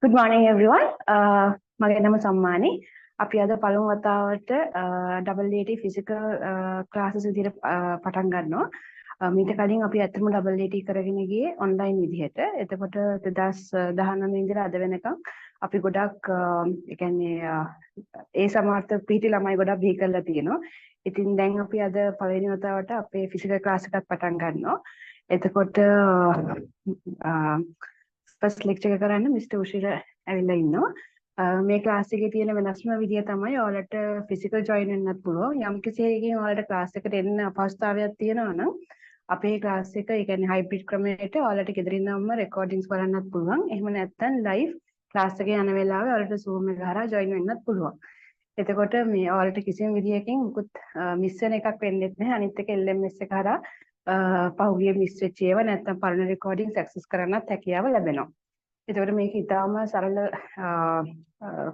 Good morning everyone. මගේ නම සම්මානි. අපි අද පළමු වතාවට AAT physical classes විදිහට පටන් ගන්නවා. මීට කලින් අපි ඇත්තටම AAT කරගෙන ගියේ online විදිහට. එතකොට 2019 ඉඳලා අද වෙනකම් අපි ගොඩක් ඒ කියන්නේ ඒ සමර්ථ පිටි ළමයි ගොඩක් බිහි කරලා තියෙනවා. ඉතින් දැන් අපි අද පළවෙනි වතාවට අපේ physical class එකක් පටන් ගන්නවා. එතකොට ෆස්ට් ලෙක්චර් එක කරන්න මිස්ටර් උෂිර ඇවිල්ලා ඉන්නවා. මේ ක්ලාස් එකේ තියෙන වෙනස්ම විදිය තමයි ඔයාලට ෆිසිකල් ජොයින් වෙන්නත් පුළුවන්. යම් කිසි එකකින් ඔයාලට ක්ලාස් එකට එන්න අපහසුතාවයක් තියෙනවා නම් අපේ ක්ලාස් එක ඒ කියන්නේ හයිබ්‍රිඩ් ක්‍රමයට ඔයාලට ගෙදරින් ඉඳන්ම රෙකෝඩින්ග්ස් බලන්නත් පුළුවන්. එහෙම නැත්නම් ලයිව් ක්ලාස් එකේ යන වෙලාවේ ඔයාලට Zoom එක හරහා ජොයින් වෙන්නත් පුළුවන්. එතකොට මේ ඔයාලට කිසිම විදියකින් මුකුත් මිස් වෙන එකක් වෙන්නේ නැහැ. අනිත් එක LMS එක හරහා පහුගිය මිස් වෙච්ච ඒවා නැත්නම් පරණ රෙකෝඩින්ග්ස් ඇක්සස් කරන්නත් හැකියාව ලැබෙනවා. එතකොට මේක ඉතාම සරල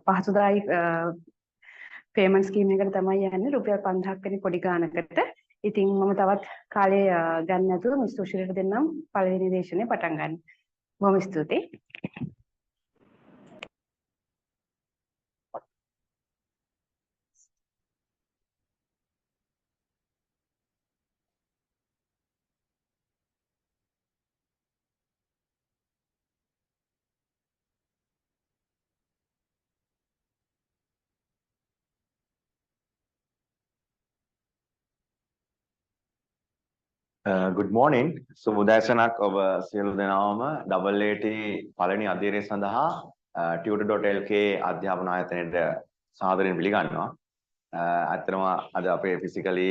පහසුදායි පේමන්ට් ස්කීම් එකකට තමයි යන්නේ රුපියල් 5000ක් වෙන පොඩි ගාණකට. ඉතින් මම තවත් කාලේ ගන්න නැතුව මිස් සුෂිරට දෙන්නම් පළවෙනි දේශනේ පටන් ගන්න. බොහොම ස්තුතියි. Good morning. සුබෝදෑසනක් ඔබ සියලු දෙනාම AAT පළවෙනි අධීරය සඳහා tutor.lk අධ්‍යාපන ආයතනයට සාදරයෙන් පිළිගන්නවා. ඇත්තටම අද අපේ ෆිසිකලි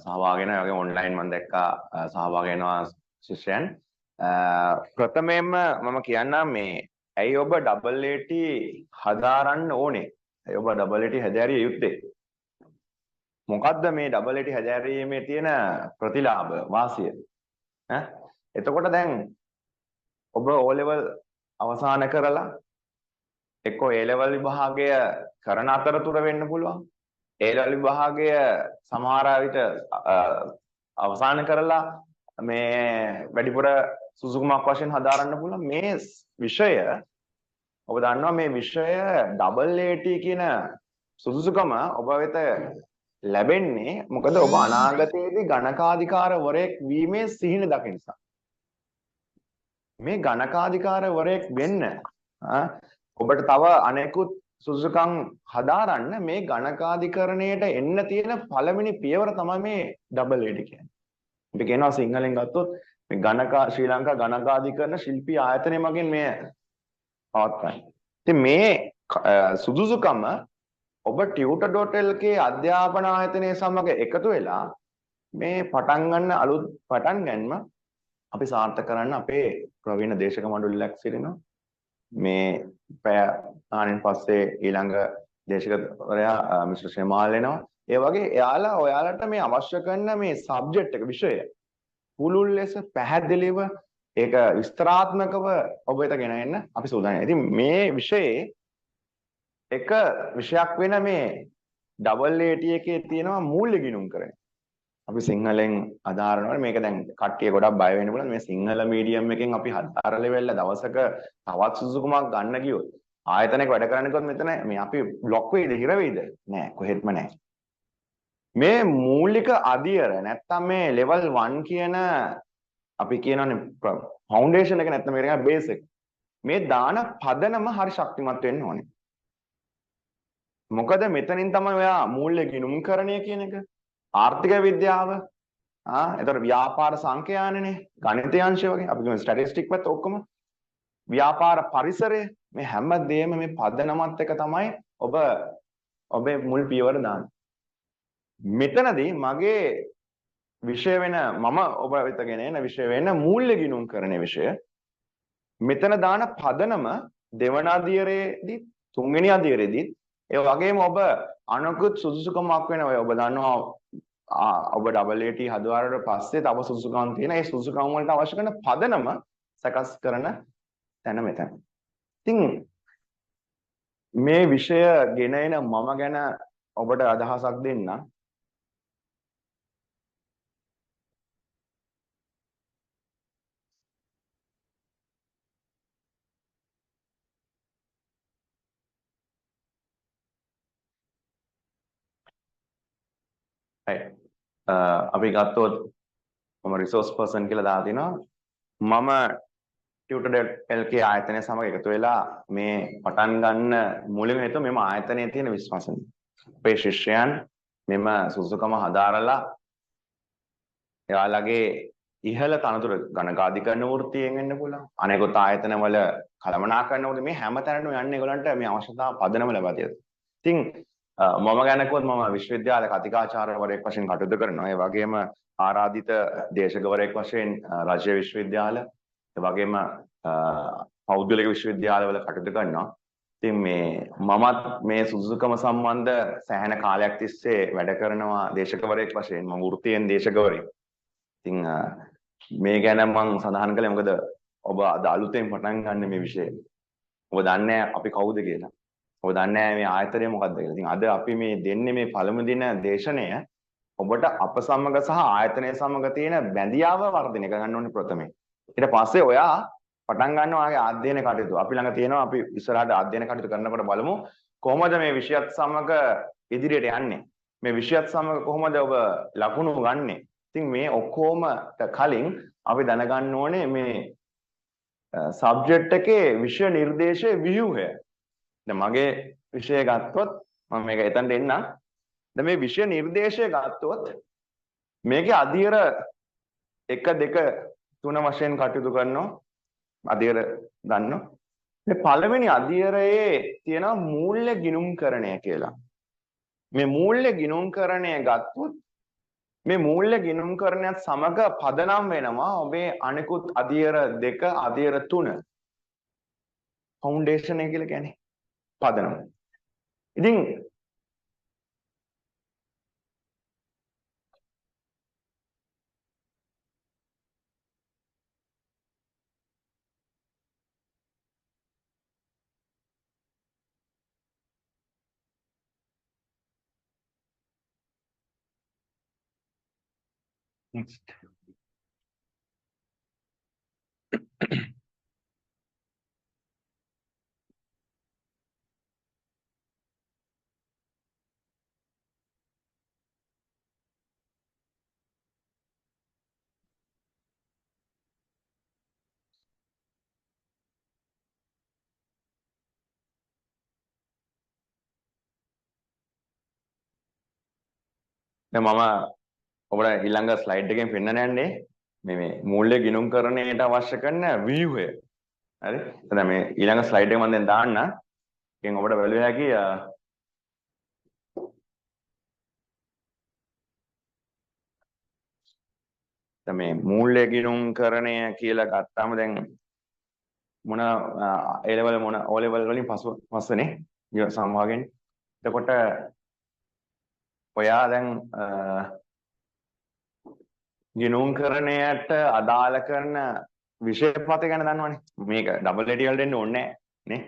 සහභාගී වෙන වගේ ඔන්ලයින් මම දැක්කා සහභාගී වෙනවා ශිෂ්‍යයන්. ප්‍රථමයෙන්ම මම කියන්නම් මේ ඇයි ඔබ AAT හදාරන්න ඕනේ? ඇයි ඔබ AAT හැදෑරිය යුත්තේ? මොකද්ද මේ AAT හැදෑරීමේ තියෙන ප්‍රතිලාභ වාසිය ඈ එතකොට දැන් ඔබ O level අවසන් කරලා එක්කෝ A level විභාගය කරන අතරතුර වෙන්න පුළුවන් A level විභාගය සමහර විට අවසන් කරලා මේ වැඩිපුර සුසුකමක් වශයෙන් හදාරන්න පුළුවන් මේ විෂය ඔබ දන්නවා මේ විෂය AAT කියන සුසුකම ඔබ වෙත ලැබෙන්නේ මොකද ඔබ අනාගතයේදී ගණකාධිකාරවරයෙක් වීමේ සිහින දකින නිසා. මේ ගණකාධිකාරවරයෙක් වෙන්න ඔබට තව අනෙකුත් සුසුකම් හදාරන්න මේ ගණකාධිකරණයට එන්න තියෙන පළවෙනි පියවර තමයි මේ AAT කියන්නේ. අපි කියනවා සිංහලෙන් ගත්තොත් මේ ශ්‍රී ලංකා ගණකාධිකරණ ශිල්පී ආයතනය මගින් මේ පවත්වන්නේ. ඉතින් මේ සුදුසුකම ඔබ tutor.lk අධ්‍යාපන ආයතනය සමග එකතු වෙලා මේ පටන් ගන්න අලුත් පටන් ගැනීම අපි සාර්ථක කරන්න අපේ ප්‍රවීණ දේශක මණ්ඩලයක් සිටිනවා. මේ පැය ගානකින් පස්සේ ඊළඟ දේශකවරයා මිස්ටර් ශ්‍රීමාල් එනවා. ඒ වගේ එයාලා ඔයාලට මේ අවශ්‍ය කරන මේ සබ්ජෙක්ට් එක විෂය පුළුල් ලෙස පැහැදිලිව ඒක විස්තරාත්මකව ඔබ වෙත ගෙන එන්න අපි සූදානම්. ඉතින් මේ විෂයේ එක විෂයක් වෙන මේ AAT එකේ තියෙනවා මූල්‍ය ගිණුම් කරන. අපි සිංහලෙන් අදාරනවා මේක දැන් කට්ටිය ගොඩක් බය වෙන්න පුළුවන් මේ සිංහල මීඩියම් එකෙන් අපි හදාරලා වෙල්ල දවසක තවත් සුසුකමක් ගන්න ගියොත් ආයතනයක වැඩ කරන්න කිව්වොත් මෙතන මේ අපි බ්ලොක් වෙයිද හිර වෙයිද නෑ කොහෙත්ම නෑ. මේ මූලික අධියර නැත්තම් මේ level 1 කියන අපි කියනවානේ ෆවුන්ඩේෂන් එක නැත්නම් මේක බේස් එක. මේ දාන පදනම හරි ශක්තිමත් වෙන්න ඕනේ. මොකද මෙතනින් තමයි ඔයා මූල්‍ය ගිණුම්කරණය කියන එක ආර්ථික විද්‍යාව එතකොට ව්‍යාපාර සංඛ්‍යානනේ ගණිත අංශය වගේ අපි කියන ස්ටැටිස්ටික් වත් ඔක්කොම ව්‍යාපාර පරිසරය මේ හැම දෙයක්ම මේ පදනමත් එක තමයි ඔබේ මුල් පියවර දාන්නේ. මෙතනදී මගේ විෂය වෙන මම ඔබ වෙතගෙන එන විෂය වෙන මූල්‍ය ගිණුම්කරණයේ විෂය මෙතන දාන පදනම දෙවන අධීරයේදී තුන්වෙනි අධීරයේදී ඒ වගේම ඔබ අනුකුත් සුසුකමක් වෙන ඔය ඔබ දන්නවා ඔබ AAT හදුවාට පස්සේ තව සුසුකම් තියෙන ඒ සුසුකම් වලට අවශ්‍ය කරන පදනම සකස් කරන තැන මෙතන. ඉතින් මේ විෂය ගෙන එන මම ගැන ඔබට අදහසක් දෙන්න. right. අපි ගත්තොත් මම රිසෝස් පර්සන් කියලා දාලා තිනවා මම ටියුටර්.lk ආයතනය සමග එකතු වෙලා මේ පටන් ගන්න මුලින්ම හේතුව මෙම ආයතනයේ තියෙන විශ්වාසය. අපේ ශිෂ්‍යයන් මෙම සුසුකම හදාරලා එයාලගේ ඉහළ තනතුර ගණකාධිකරණ වෘත්තියෙන් එන්න පුළුවන්. අනෙකුත් ආයතනවල කළමනාකරණ වෘත්ති මේ හැම තැනටම යන්නේ ඒගොල්ලන්ට මේ අවශ්‍යතාව පදනම ලබා දෙනවා. ඉතින් මම ගැන කිව්වොත් මම විශ්වවිද්‍යාල කතිකාචාර්යවරයෙක් වශයෙන් කටයුතු කරනවා. ඒ වගේම ආරාධිත දේශකවරයෙක් වශයෙන් රාජ්‍ය විශ්වවිද්‍යාල, ඒ වගේම පෞද්ගලික විශ්වවිද්‍යාලවල කටයුතු කරනවා. ඉතින් මමත් මේ සුසුකම සම්බන්ධ සෑහෙන කාලයක් තිස්සේ වැඩ කරනවා දේශකවරයෙක් වශයෙන්. මම වෘත්තියෙන් දේශකවරයෙක්. ඉතින් මේ ගැන මම සඳහන් කළේ මොකද ඔබ අද අලුතෙන් පටන් ගන්න මේ විෂය. ඔබ දන්නේ අපි කවුද කියලා. ඔබ දන්නේ මේ ආයතනය මොකක්ද කියලා. ඉතින් අද අපි මේ දෙන්නේ මේ පළමු දින දේශනය ඔබට අප සමග සහ ආයතනය සමග තියෙන බැඳියාව වර්ධනය කරගන්න ඕනේ ප්‍රථමයෙන්. ඊට පස්සේ ඔයා පටන් ගන්නවා ඔයාගේ අධ්‍යයන කටයුතු. අපි ළඟ තියෙනවා අපි ඉස්සරහට අධ්‍යයන කටයුතු කරනකොට බලමු කොහොමද මේ විෂයත් සමග ඉදිරියට යන්නේ. මේ විෂයත් සමග කොහොමද ඔබ ලකුණු ගන්නෙ. ඉතින් මේ ඔක්කොම කලින් අපි දැනගන්න ඕනේ මේ සබ්ජෙක්ට් එකේ විෂය නිර්දේශයේ ව්‍යුහය. දැන් මගේ විෂය ගත්තොත් මම මේක එතනට එන්නම්. දැන් මේ විෂය නිර්දේශය ගත්තොත් මේකේ අධීර 1 2 3 වශයෙන් කටයුතු කරනවා. අධීර ගන්නවා. මේ පළවෙනි අධීරයේ තියෙන මූල්‍ය ගිණුම්කරණය කියලා. මේ මූල්‍ය ගිණුම්කරණය ගත්තොත් මේ මූල්‍ය ගිණුම්කරණයත් සමග පදනම් වෙනවා ඔබේ අනිකුත් අධීර 2 අධීර 3 ෆවුන්ඩේෂන් එක කියලා කියන්නේ පදනම. ඉතින් next. දැන් මම ඔබට ඊළඟ ස්ලයිඩ් එකෙන් පෙන්නන්න යන්නේ මේ මූල්‍ය ගිණුම්කරණයට අවශ්‍ය කරන ව්‍යුහය. හරි? දැන් මේ ඊළඟ ස්ලයිඩ් එක මම දැන් දාන්න. එකෙන් ඔබට බැලුව හැකි දැන් මේ මූල්‍ය ගිණුම්කරණය කියලා ගත්තාම දැන් මොන A level මොන O level වලින් පස්සනේ සමවාගෙන. එතකොට ඔයා දැන් ගිණුම්කරණයට අදාළ කරන විෂය පත ගැන දන්නවනේ. මේක ඩබල් AT වලට එන්න ඕනේ නේ.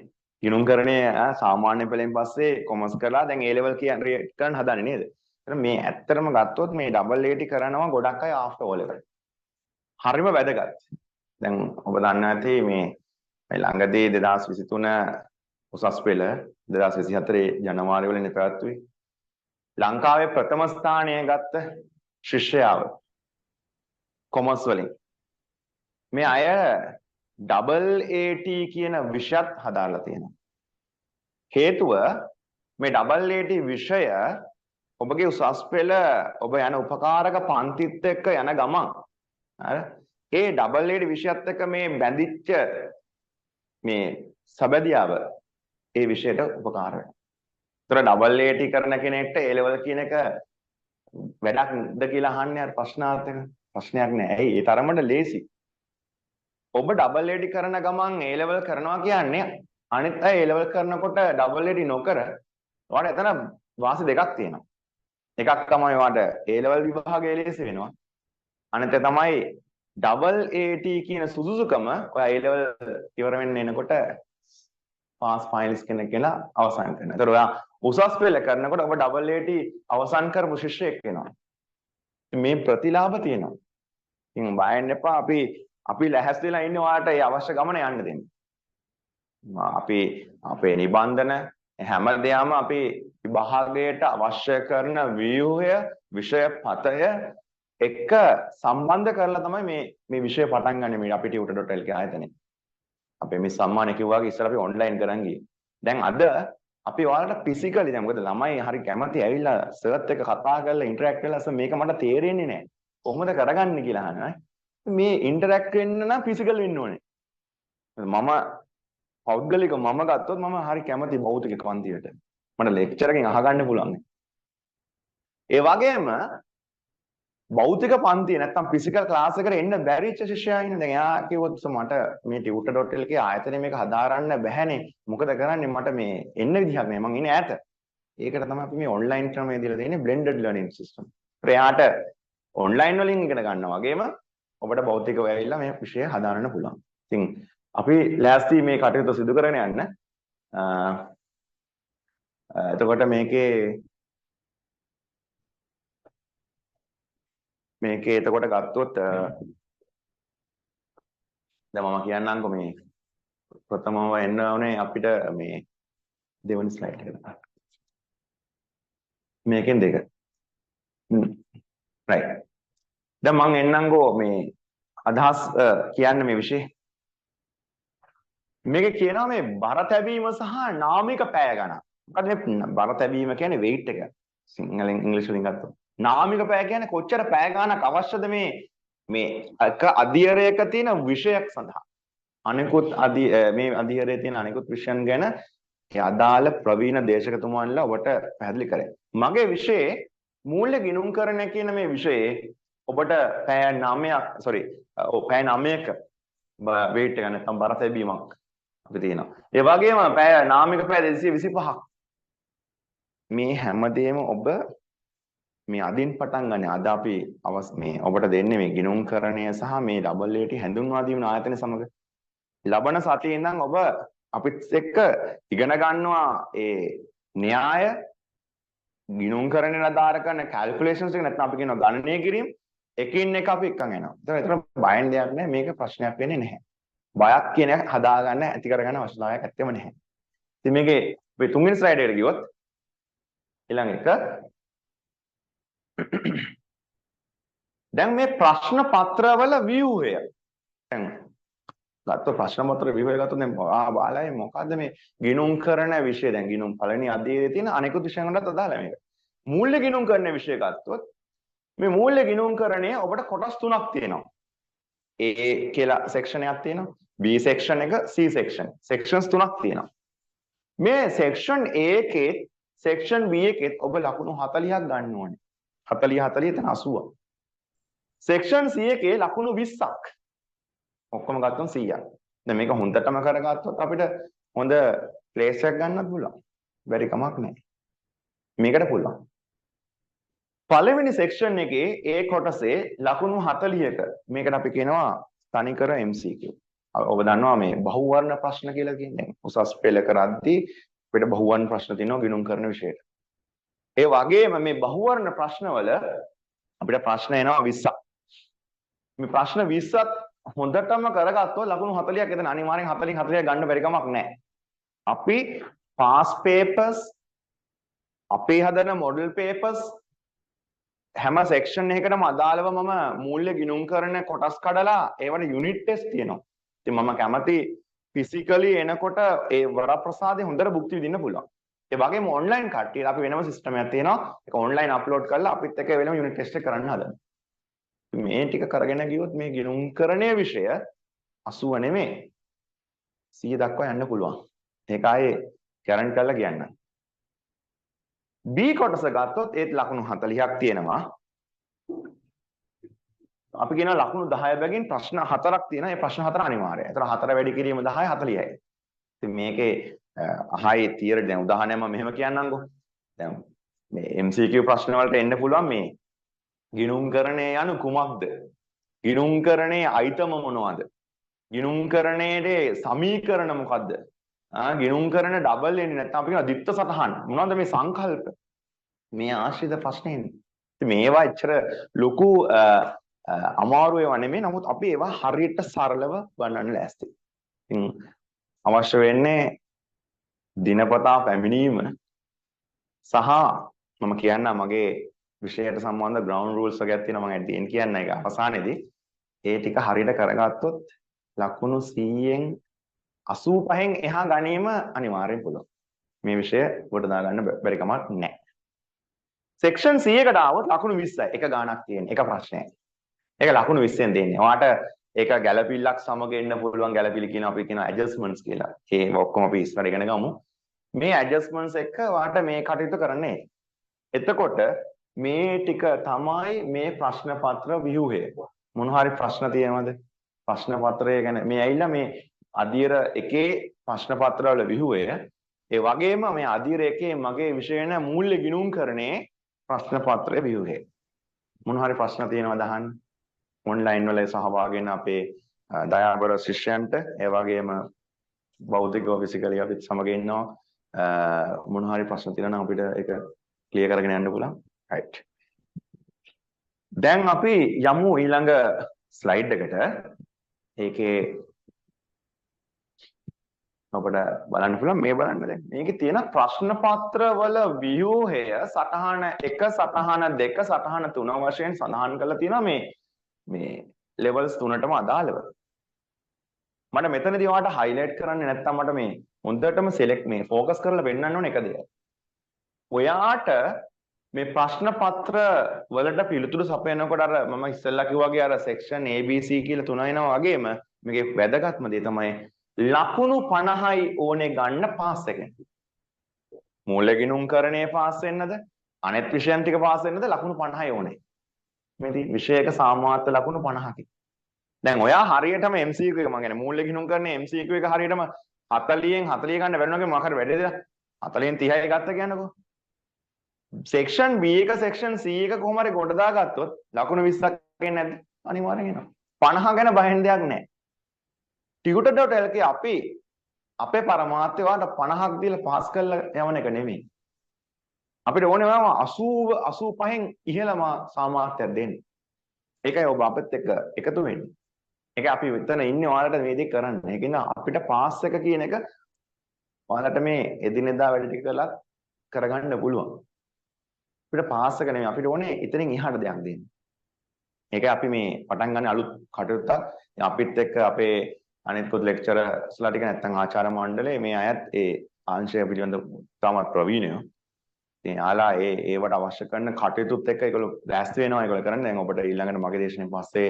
ගිණුම්කරණය සාමාන්‍ය පෙළෙන් පස්සේ කොමර්ස් කරලා දැන් A level කරන්න හදන්නේ නේද? එහෙනම් මේ ඇත්තටම ගත්තොත් මේ ඩබල් AT කරනවා ගොඩක් අය ආෆ්ටර් O level. හරිම වැදගත්. දැන් ඔබ දන්නවා ඇති මේ ළඟදී 2023 උසස් පෙළ 2024 ජනවාරි වලින් පැවැත්වුවේ. ලංකාවේ ප්‍රථම ස්ථානය ගත්ත ශිෂ්‍යයාව කොමර්ස් වලින් මේ අය ඩබල් AT කියන විෂයත් හදාලා තියෙනවා. හේතුව මේ ඩබල් AT විෂය ඔබගේ උසස් පෙළ ඔබ යන උපකාරක පන්තිත් එක්ක යන ගමන් හරි ඒ ඩබල් AT විෂයත් එක්ක මේ බැඳිච්ච මේ සබැදියාව ඒ විෂයට උපකාර වෙනවා. ඒතර ඩබල් AT කරන කෙනෙක්ට A level කියන එක වැඩක්ද කියලා අහන්නේ අර ප්‍රශ්නාර්ථක ප්‍රශ්නයක් නෑ. ඇයි? ඒ තරමට ලේසි. ඔබ ඩබල් AT කරන ගමන් A level කරනවා කියන්නේ අනිත් අය A level කරනකොට ඩබල් AT නොකර ඔයාලට එතන වාසි දෙකක් තියෙනවා. එකක් තමයි ඔයාලට A level විභාගය ලේසි වෙනවා. අනිත් එක තමයි ඩබල් AT කියන සුදුසුකම ඔයා A level ඉවර වෙන්න එනකොට පාස් ෆයිනල්ස් කෙනෙක් කියලා අවසන් කරනවා. ඒතර ඔයා උසස් පෙළ කරනකොට ඔබ ඩබල් AT අවසන් කරපු ශිෂ්‍යයෙක් වෙනවා. මේ ප්‍රතිලාභ තියෙනවා. ඉතින් බය වෙන්න එපා. අපි ලැහැස්තිලා ඉන්නේ ඔයාලට ඒ අවශ්‍ය ගමන යන්න දෙන්න. අපි අපේ නිබන්ධන හැමදේම අපි විභාගයට අවශ්‍ය කරන ව්‍යුහය විෂය පතය එක්ක සම්බන්ධ කරලා තමයි මේ විෂය පටන් ගන්න මේ අපි tutor.lk ආයතනේ. අපේ මේ සම්මාන කිව්වාගේ ඉස්සර අපි ඔන්ලයින් කරන් ගියේ. දැන් අද අපි ඔයාලට ෆිසිකලි දැන් මොකද ළමයි හරි කැමති ඇවිල්ලා සර්ත් එක්ක කතා කරලා ඉන්ටරැක්ට් කරලා මේක මට තේරෙන්නේ නැහැ. කොහොමද කරගන්නේ කියලා අහනවා. මේ ඉන්ටරැක්ට් වෙන්න නම් ෆිසිකල් වෙන්න ඕනේ. මම පෞද්ගලික මම ගත්තොත් මම හරි කැමති භෞතික පන්තියට. මට ලෙක්චර් එකෙන් අහගන්න පුළුවන්. ඒ වගේම භෞතික පන්තිය නැත්තම් ෆිසිකල් ක්ලාස් එකට එන්න බැරිච්ච ශිෂ්‍යයා ඉන්න. දැන් එයා කිව්වොත් මට මේ tutor.lk ආයතනයේ මේක හදාරන්න බැහැනේ. මොකද කරන්නේ මට මේ එන්න විදිහක් නෑ. මං ඉන්නේ ඈත. ඒකට තමයි අපි මේ ඔන්ලයින් ක්‍රමය දීලා තියෙන්නේ blended learning system. එයාට ඔන්ලයින් වලින් ඉගෙන ගන්නවා වගේම ඔබට භෞතිකව ඇවිල්ලා මේ විෂය හදාරන්න පුළුවන්. ඉතින් අපි ලෑස්ති මේ කටයුතු සිදු කරගෙන යන්න. එතකොට මේකේ එතකොට ගත්තොත් දැන් මම කියන්නම්කො මේ ප්‍රථමව එන්න ඕනේ අපිට මේ දෙවෙනි ස්ලයිඩ් එකට. මේකෙන් දෙක. right. දැන් මම එන්නම්කෝ මේ අදහස් කියන්න මේ විෂය. මේක කියනවා මේ බර තැබීම සහ නාමික පෑය ගණන්. මොකද මේ බර තැබීම කියන්නේ weight එක. සිංහලෙන් ඉංග්‍රීසි වලින් ගත්තොත්. නාමික පෑය කියන්නේ කොච්චර පෑය ගණනක් අවශ්‍යද මේ එක අධ්‍යයනයක තියෙන විෂයක් සඳහා. අනිකුත් මේ අධ්‍යයනයේ තියෙන අනිකුත් විෂයන් ගැන ඒ අදාළ ප්‍රවීණ දේශකතුමාන්ලා ඔබට පැහැදිලි කරේ. මගේ විෂයේ මූල්‍ය ගිණුම්කරණය කියන මේ විෂයේ ඔබට පැය 9ක weight එක නැත්නම් බර තැබීමක් අපි තියෙනවා. ඒ වගේම පැය නාමික පැය 225ක්. මේ හැමදේම ඔබ මේ අදින් පටන් ගන්න. අද අපි මේ ඔබට දෙන්නේ මේ ගිණුම්කරණය සහ මේ AAT හැඳුන්වා දීම ආයතන සමග ලබන සතියේ ඉඳන් ඔබ අපිත් එක්ක ඉගෙන ගන්නවා ඒ න්‍යාය ගිණුම්කරණය ආධාර කරන කැල්කියුලේෂන්ස් එක නැත්නම් අපි කියනවා ගණනය කිරීම එකින් එක අපි එක්කන් එනවා. ඒතර බයෙන් දෙයක් නැහැ. මේක ප්‍රශ්නයක් වෙන්නේ නැහැ. බයක් කියන එක හදාගන්න ඇති කරගන්න අවශ්‍යතාවයක් ඇත්තෙම නැහැ. ඉතින් මේකේ මේ තුන්වෙනි ස්ලයිඩ් එකට ගියොත් ඊළඟ එක දැන් මේ ප්‍රශ්න පත්‍රවල ව්‍යුහය. දැන් ගත්ත ප්‍රශ්න පත්‍ර ව්‍යුහය ගත්තොත් දැන් බාලයි මොකද්ද මේ ගිණුම්කරණ විෂය දැන් ගිණුම් පළවෙනි අධ්‍යයනයේ තියෙන අනෙකුත් විෂයන් වලට අදාළ මේක. මූල්‍ය ගිණුම්කරණ විෂය ගත්තොත් මේ මූල්‍ය ගිණුම්කරණය ඔබට කොටස් තුනක් තියෙනවා. A කියලා සෙක්ෂන් එකක් තියෙනවා. B සෙක්ෂන් එක, C සෙක්ෂන්. සෙක්ෂන්ස් තුනක් තියෙනවා. මේ සෙක්ෂන් A එකේ සෙක්ෂන් B එකේ ඔබ ලකුණු 40ක් ගන්න ඕනේ. 40 එතන 80ක්. සෙක්ෂන් C එකේ ලකුණු 20ක්. ඔක්කොම ගත්තොත් 100ක්. දැන් මේක හොඳටම කරගත්තොත් අපිට හොඳ ප්ලේස් එකක් ගන්නත් පුළුවන්. බැරි කමක් නැහැ. මේකට පුළුවන්. පළවෙනි සෙක්ෂන් එකේ ඒ කොටසේ ලකුණු 40ක මේකට අපි කියනවා තනිකර MCQ. ඔබ දන්නවා මේ බහුවර්ණ ප්‍රශ්න කියලා කියන්නේ. උසස් පෙළ කරද්දී අපිට බහුවර්ණ ප්‍රශ්න තියෙනවා ගිණුම් කරන විෂයට. ඒ වගේම මේ බහුවර්ණ ප්‍රශ්නවල අපිට ප්‍රශ්න එනවා 20ක්. මේ ප්‍රශ්න 20ත් හොඳටම කරගත්තොත් ලකුණු 40ක් එතන අනිවාර්යෙන් 40 ගන්න බැරි කමක් නැහැ. අපි past papers අපේ හදන model papers හැම සෙක්ෂන් එකකටම අදාළව මම මූල්‍ය ගිණුම් කරන කොටස් කඩලා ඒවට යුනිට් ටෙස්ට් තියෙනවා. ඉතින් මම කැමති ෆිසිකලි එනකොට ඒ වරප්‍රසාදේ හොඳට භුක්ති විඳින්න පුළුවන්. ඒ වගේම ඔන්ලයින් කට්ටියට අපි වෙනම සිස්ටම් එකක් තියෙනවා. ඒක ඔන්ලයින් අප්ලෝඩ් කරලා අපිත් එක්ක වෙනම යුනිට් ටෙස්ට් එක කරන්න හදනවා. මේ ටික කරගෙන ගියොත් මේ ගිණුම්කරණයේ විෂය 80 නෙමෙයි 100 දක්වා යන්න පුළුවන්. ඒක ආයේ ගැරන්ටි කරලා කියන්න. B කොටස ගත්තොත් ඒත් ලකුණු 40ක් තියෙනවා. අපි කියන ලකුණු 10 බැගින් ප්‍රශ්න 4ක් තියෙනවා. ඒ ප්‍රශ්න 4 අනිවාර්යයි. ඒතර 4 වැඩි කිරීම 10 40යි. ඉතින් මේකේ අහයි තියරි දැන් උදාහරණයක් මම මෙහෙම කියන්නම්කෝ. දැන් මේ MCQ ප්‍රශ්න වලට එන්න පුළුවන් මේ ගිණුම්කරණය යනු කුමක්ද? ගිණුම්කරණයේ අයිතම මොනවද? ගිණුම්කරණයේ සමීකරණ මොකද්ද? ගිණුම්කරණ ඩබල් එන්නේ නැත්නම් අපි කියන ද්විත්ව සටහන් මොනවද මේ සංකල්ප? මේ ආශ්‍රිත ප්‍රශ්න එන්නේ. ඉතින් මේවා එච්චර ලොකු අමාරු ඒවා නෙමෙයි. නමුත් අපි ඒවා හරියට සරලව ගන්නන්න ලෑස්ති. ඉතින් අවශ්‍ය වෙන්නේ දිනපතා පැමිණීම සහ මම කියන්න මගේ විෂයට සම්බන්ධ ground rules වගේක් තියෙනවා මම ඇද්දීන් කියන්න ඒක අවසානයේදී ඒ ටික හරියට කරගත්තොත් ලකුණු 100න් 85න් එහා ගැනීම අනිවාර්යෙන් පුළුවන්. මේ විෂය කොට දාගන්න බැරි කමක් නැහැ. සෙක්ෂන් 100කට ආවොත් ලකුණු 20යි. එක ගාණක් තියෙන. එක ප්‍රශ්නයක්. ඒක ලකුණු 20ෙන් දෙන්නේ. ඔයාට ඒක ගැළපිල්ලක් සමග එන්න පුළුවන් ගැළපිලි කියන අපි කියන ඇඩ්ජස්ට්මන්ට්ස් කියලා. ඒ ඔක්කොම අපි ඉස්සරහ ඉගෙන ගමු. මේ ඇඩ්ජස්ට්මන්ට්ස් එක්ක ඔයාට මේ කටයුතු කරන්නේ. එතකොට මේ ටික තමයි මේ ප්‍රශ්න පත්‍ර ව්‍යුහය. මොන හරි ප්‍රශ්න තියෙනවද? ප්‍රශ්න පත්‍රය ගැන මේ ඇවිල්ලා මේ අධීර එකේ ප්‍රශ්න පත්‍රවල ව්‍යුහය ඒ වගේම මේ අධීර එකේ මගේ විෂයන මූල්‍ය ගිණුම්කරණයේ ප්‍රශ්න පත්‍රයේ ව්‍යුහය. මොන හරි ප්‍රශ්න තියෙනවද අහන්න? ඔන්ලයින් වල සහභාගී වෙන අපේ දයාබර ශිෂ්‍යයන්ට ඒ වගේම භෞතිකව ෆිසිකලි අපිත් සමග ඉන්නවා. මොන හරි ප්‍රශ්න තියෙනවා නම් අපිට ඒක ක්ලියර් කරගෙන යන්න පුළුවන්. right. දැන් අපි යමු ඊළඟ ස්ලයිඩ් එකට. ඒකේ අපිට බලන්න පුළුවන් මේ බලන්න දැන්. මේකේ තියෙන ප්‍රශ්න පත්‍ර වල ව්‍යුහය සටහන 1 සටහන 2 සටහන 3 වශයෙන් සඳහන් කරලා තියෙනවා මේ levels 3ටම අදාළව. මට මෙතනදී ඔයාලට highlight කරන්නේ නැත්නම් මට මේ හොඳටම select මේ focus කරලා පෙන්නන්න ඕන එක දෙයක්. ඔයාට මේ ප්‍රශ්න පත්‍ර වලට පිළිතුරු සපයනකොට අර මම ඉස්සෙල්ලා කිව්වා වගේ අර section ABC කියලා තුන එනවා වගේම මේකේ වැදගත්ම දේ තමයි ලකුණු 50යි ඕනේ ගන්න පාස් එකෙන්. මූල්‍ය ගිණුම්කරණයේ පාස් වෙන්නද? අනෙත් විෂයන් ටික පාස් වෙන්නද? ලකුණු 50යි ඕනේ. මේ විෂයක සාමාන්‍ය ලකුණු 50කි. දැන් ඔයා හරියටම MCQ එක මම කියන්නේ මූල්‍ය ගිණුම්කරණයේ MCQ එක හරියටම 40න් 40 ගන්න බැරි වගේ මොකක් හරි වැඩේද? 40න් 30යි ගත්ත කියන්නකෝ. section B එක section C එක කොහොම හරි ගොඩ දාගත්තොත් ලකුණු 20ක් එන්නේ නැද්ද? අනිවාර්යෙන් එනවා. 50 ගැන බය වෙන දෙයක් නැහැ. tutor.lk අපේ පරමාර්ථය වාට 50ක් දීලා පාස් කරලා යවන එක නෙමෙයි. අපිට ඕනේ වම 80 85න් ඉහළම සාමාර්ථයක් දෙන්න. ඒකයි ඔබ අපිත් එක්ක එකතු වෙන්නේ. ඒක අපි විතර ඉන්නේ ඔයාලට මේ දේ කරන්න. ඒක නිසා අපිට පාස් එක කියන එක ඔයාලට මේ එදිනෙදා වැඩ ටික කරලා කරගන්න පුළුවන්. අපිට පාස් එක නෙමෙයි අපිට ඕනේ ඉතින් එහාට දෙයක් දෙන්න. ඒකයි අපි මේ පටන් ගන්න අලුත් කටයුත්තක්. අපිත් එක්ක අපේ අනිත් පොත් ලෙක්චරර්ස්ලා ටික නැත්නම් ආචාර්ය මණ්ඩලයේ මේ අයත් ඒ ආංශය පිළිබඳව තාමත් ප්‍රවීණයෝ. ඉතින් ආලා ඒවට අවශ්‍ය කරන කටයුතුත් එක්ක ඒගොල්ලෝ ලෑස්ති වෙනවා ඒගොල්ලෝ කරන්නේ. දැන් ඔබට ඊළඟට මගේ දේශනෙන් පස්සේ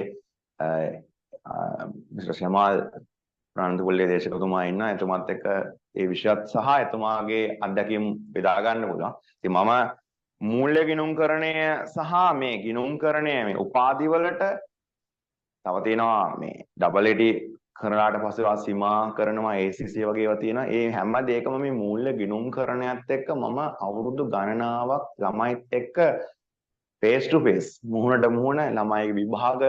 මිස්ටර් ශමාල් ප්‍රාණන්තුපුල්ලේ දේශකතුමා ඉන්න. එතුමාත් එක්ක ඒ විෂයත් සහ එතුමාගේ අත්දැකීම් බෙදා ගන්න පුළුවන්. ඉතින් මම මූල්‍ය ගිණුම්කරණය සහ මේ ගිණුම්කරණය මේ උපාධි වලට තව තියෙනවා මේ double AT කරලාට පස්සේ සීමා කරනවා ACC වගේ ඒවා තියෙනවා. ඒ හැම දෙයකම මේ මූල්‍ය ගිණුම්කරණයත් එක්ක මම අවුරුදු ගණනාවක් ළමයිත් එක්ක face to face මුහුණට මුහුණ ළමයිගේ විභාග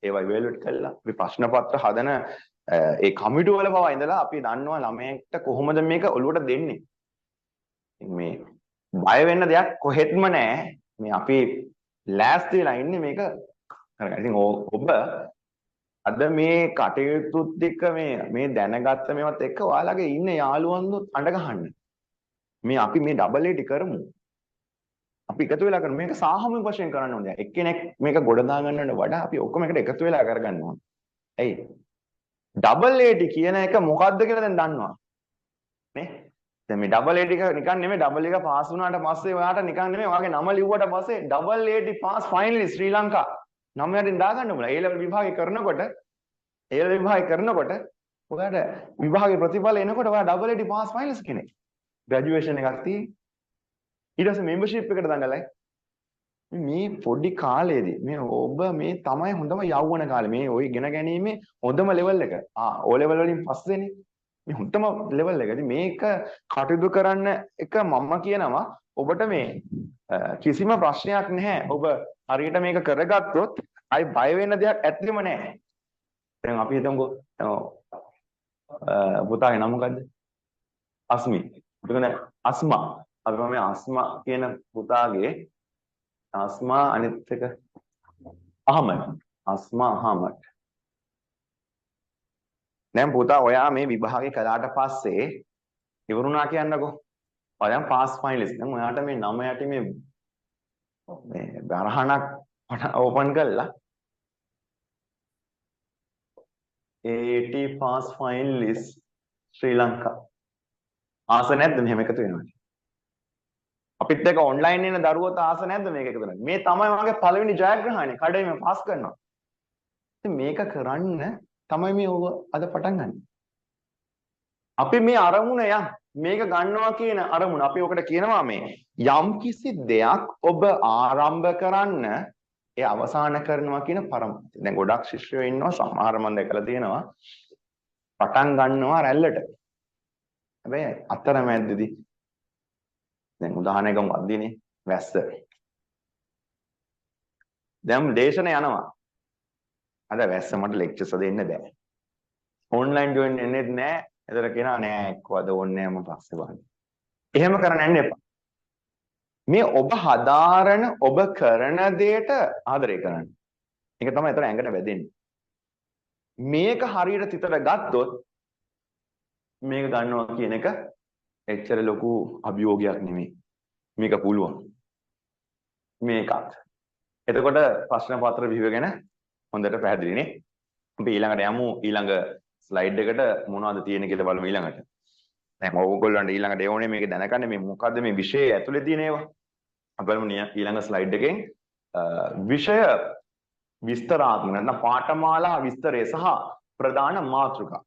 ඒවා ඉවැලුවේට් කළා. අපි ප්‍රශ්න පත්‍ර හදන ඒ කමිටු වල පවා ඉඳලා අපි දන්නවා ළමයෙක්ට කොහොමද මේක ඔලුවට දෙන්නේ. මේ බය වෙන්න දෙයක් කොහෙත්ම නැහැ. මේ අපි ලෑස්ති වෙලා ඉන්නේ මේක කරගන්න. ඉතින් ඔබ අද මේ කටයුතුත් එක්ක මේ දැනගත්ත මේවත් එක්ක ඔයාලගේ ඉන්න යාළුවන්දුත් අඬ ගහන්න. මේ අපි මේ ඩබල් AT කරමු. අපි එකතු වෙලා කරමු. මේක සාමූහික වශයෙන් කරන්න ඕනේ. එක්කෙනෙක් මේක ගොඩ දාගන්නට වඩා අපි ඔක්කොම එකට එකතු වෙලා කරගන්න ඕනේ. ඇයි? ඩබල් AT කියන එක මොකද්ද කියලා දැන් දන්නවා. නේ? දැන් මේ ඩබල් AT එක නිකන් නෙමෙයි ඩබල් එක පාස් වුණාට පස්සේ ඔයාට නිකන් නෙමෙයි ඔයාගේ නම ලිව්වට පස්සේ ඩබල් AT පාස් ෆයිනලිස්ට් ශ්‍රී ලංකා නම් යටින් දාගන්න ඕන. A level විභාගේ කරනකොට ඔයාට විභාගේ ප්‍රතිඵල එනකොට ඔයා ඩබල් AT පාස් ෆයිනලිස්ට් කෙනෙක්. ග්‍රැජුවේෂන් එකක් තියෙයි. ඊට පස්සේ මෙම්බර්ෂිප් එකට දඟලයි. මේ පොඩි කාලේදී මේ ඔබ මේ තමයි හොඳම යෞවන කාලේ. මේ ඔය ඉගෙන ගැනීමේ හොඳම ලෙවල් එක. O level වලින් පස්සේනේ. මේ හොඳම ලෙවල් එක. ඉතින් මේක කටයුතු කරන්න එක මම කියනවා ඔබට මේ කිසිම ප්‍රශ්නයක් නැහැ. ඔබ හරියට මේක කරගත්තොත් අයි බය වෙන්න දෙයක් ඇත්තෙම නැහැ. දැන් අපි හිතමුකෝ පුතාගේ නම මොකද්ද? අස්මි. එතකොට අස්මා. අපි මේ අස්මා කියන පුතාගේ අස්මා අනිත් එක අහමඩ්. අස්මා අහමඩ්. දැන් පුතා ඔයා මේ විභාගේ කළාට පස්සේ ඉවරුණා කියන්නකෝ. ඔයයන් පාස් ෆයිනලිස්ට්. දැන් ඔයාට මේ 9 යටි මේ බරහණක් ඕපන් කළා. 80 pass finalists ශ්‍රී ලංකා. ආස නැද්ද මෙහෙම එකතු වෙනවට? අපිත් එක්ක ඔන්ලයින් ඉන්න දරුවෝත් ආස නැද්ද මේක එකතු වෙනවට? මේ තමයි මගේ පළවෙනි ජයග්‍රහණය. කඩේම පාස් කරනවා. ඉතින් මේක කරන්න තමයි මේ ඔබ අද පටන් ගන්න. අපි මේ අරමුණ මේක ගන්නවා කියන අරමුණ අපි ඔකට කියනවා මේ යම් කිසි දෙයක් ඔබ ආරම්භ කරන්න ඒ අවසන් කරනවා කියන පරමාර්ථය. දැන් ගොඩක් ශිෂ්‍යයෝ ඉන්නවා සමහර මම දැකලා තියෙනවා පටන් ගන්නවා රැල්ලට. හැබැයි අතරමැද්දේදී දැන් උදාහරණයක් ගමු අද්දිනේ වැස්ස. දැන් දේශන යනවා. අද වැස්ස මට ලෙක්චර්ස් දෙන්න බෑ. ඔන්ලයින් ජොයින් වෙන්නෙත් නෑ. එතන කියනවා නෑ එක්කෝ අද ඕනේ නෑ මම පස්සේ බලන්න. එහෙම කරන්න යන්න එපා. මේ ඔබ හදාරන ඔබ කරන දෙයට ආදරය කරන්න. ඒක තමයි එතන ඇඟට වැදෙන්නේ. මේක හරියට තිතට ගත්තොත් මේක ගන්නවා කියන එක එච්චර ලොකු අභියෝගයක් නෙමෙයි. මේක පුළුවන්. මේකත්. එතකොට ප්‍රශ්න පත්‍ර විහිව ගැන හොඳට පැහැදිලිනේ. අපි ඊළඟට යමු ඊළඟ ස්ලයිඩ් එකට මොනවද තියෙන්නේ කියලා බලමු ඊළඟට. දැන් ඕගොල්ලන්ට ඊළඟට ඕනේ මේක දැනගන්න මේ මොකද්ද මේ විෂය ඇතුලේ තියෙන ඒවා. අපි බලමු ඊළඟ ස්ලයිඩ් එකෙන් විෂය විස්තරාත්මක නැත්නම් පාඨමාලා විස්තරය සහ ප්‍රධාන මාතෘකා.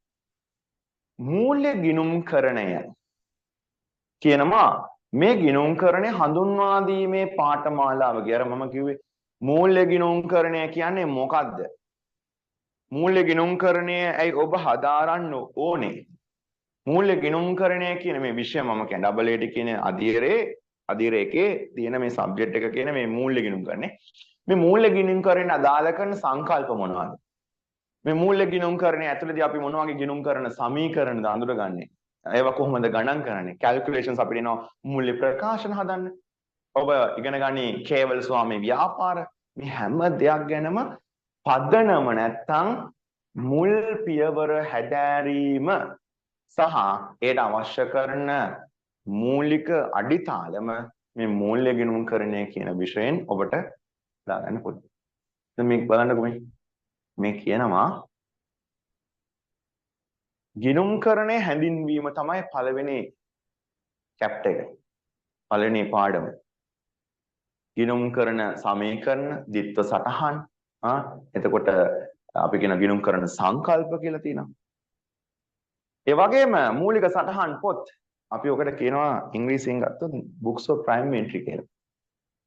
මූල්‍ය ගිණුම්කරණය කියනවා මේ ගිණුම්කරණය හඳුන්වා දීමේ පාඨමාලාව කියලා මම කිව්වේ මූල්‍ය ගිණුම්කරණය කියන්නේ මොකද්ද? මූල්‍ය ගිණුම්කරණය ඇයි ඔබ හදාරන්න ඕනේ? මූල්‍ය ගිණුම්කරණය කියන මේ විෂය මම කියන්නේ ඩබල් ඒටි කියන අධීර එකේ තියෙන මේ සබ්ජෙක්ට් එක කියන මේ මූල්‍ය ගිණුම්කරණය. මේ මූල්‍ය ගිණුම්කරණය අදාළ කරන සංකල්ප මොනවද? මේ මූල්‍ය ගිණුම්කරණය ඇතුළතදී අපි මොන වගේ ගිණුම්කරණ සමීකරණද අඳුරගන්නේ? ඒවා කොහොමද ගණන් කරන්නේ? කැල්කියුලේෂන්ස් අපිට එනවා මූල්‍ය ප්‍රකාශන හදන්න. ඔබ ඉගෙන ගනි කේවල ස්වාමී ව්‍යාපාර මේ හැම දෙයක් ගැනම පදනම නැත්තම් මුල් පියවර හැදෑරීම සහ ඒට අවශ්‍ය කරන මූලික අඩිතාලම මේ මූල්‍ය ගිණුම්කරණය කියන විෂයෙන් ඔබට දාගන්න පුළුවන්. දැන් මේක බලන්නකො මේ කියනවා ගිණුම්කරණය හැඳින්වීම තමයි පළවෙනි චැප්ටර් එක. පළවෙනි පාඩම. ගිණුම්කරණ සමීකරණ, ද්විත්ව සටහන්, එතකොට අපි කියන ගිණුම්කරණ සංකල්ප කියලා තියෙනවා. ඒ වගේම මූලික සටහන් පොත් අපි ඔකට කියනවා ඉංග්‍රීසියෙන් ගත්තොත් books of primary entry කියලා.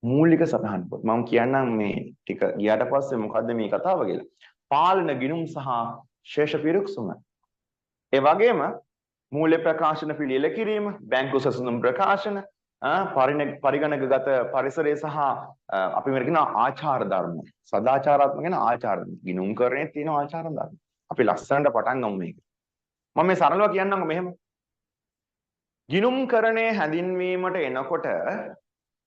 මූලික සටහන් පොත්. මම කියන්නම් මේ ටික ගියාට පස්සේ මොකද්ද මේ කතාව කියලා. පාලන ගිණුම් සහ ශේෂ පිරික්සුම. ඒ වගේම මූල්‍ය ප්‍රකාශන පිළියෙල කිරීම, බැංකු සසඳුම් ප්‍රකාශන, පරිගණකගත පරිසරය සහ අපි මෙතන කියන ආචාර ධර්ම. සදාචාරාත්මක කියන ආචාර ධර්ම. ගිණුම්කරණයේ තියෙන ආචාර ධර්ම. අපි ලස්සනට පටන් ගමු මේක. මම මේ සරලව කියන්නම් මෙහෙම. ගිණුම්කරණය හැඳින්වීමට එනකොට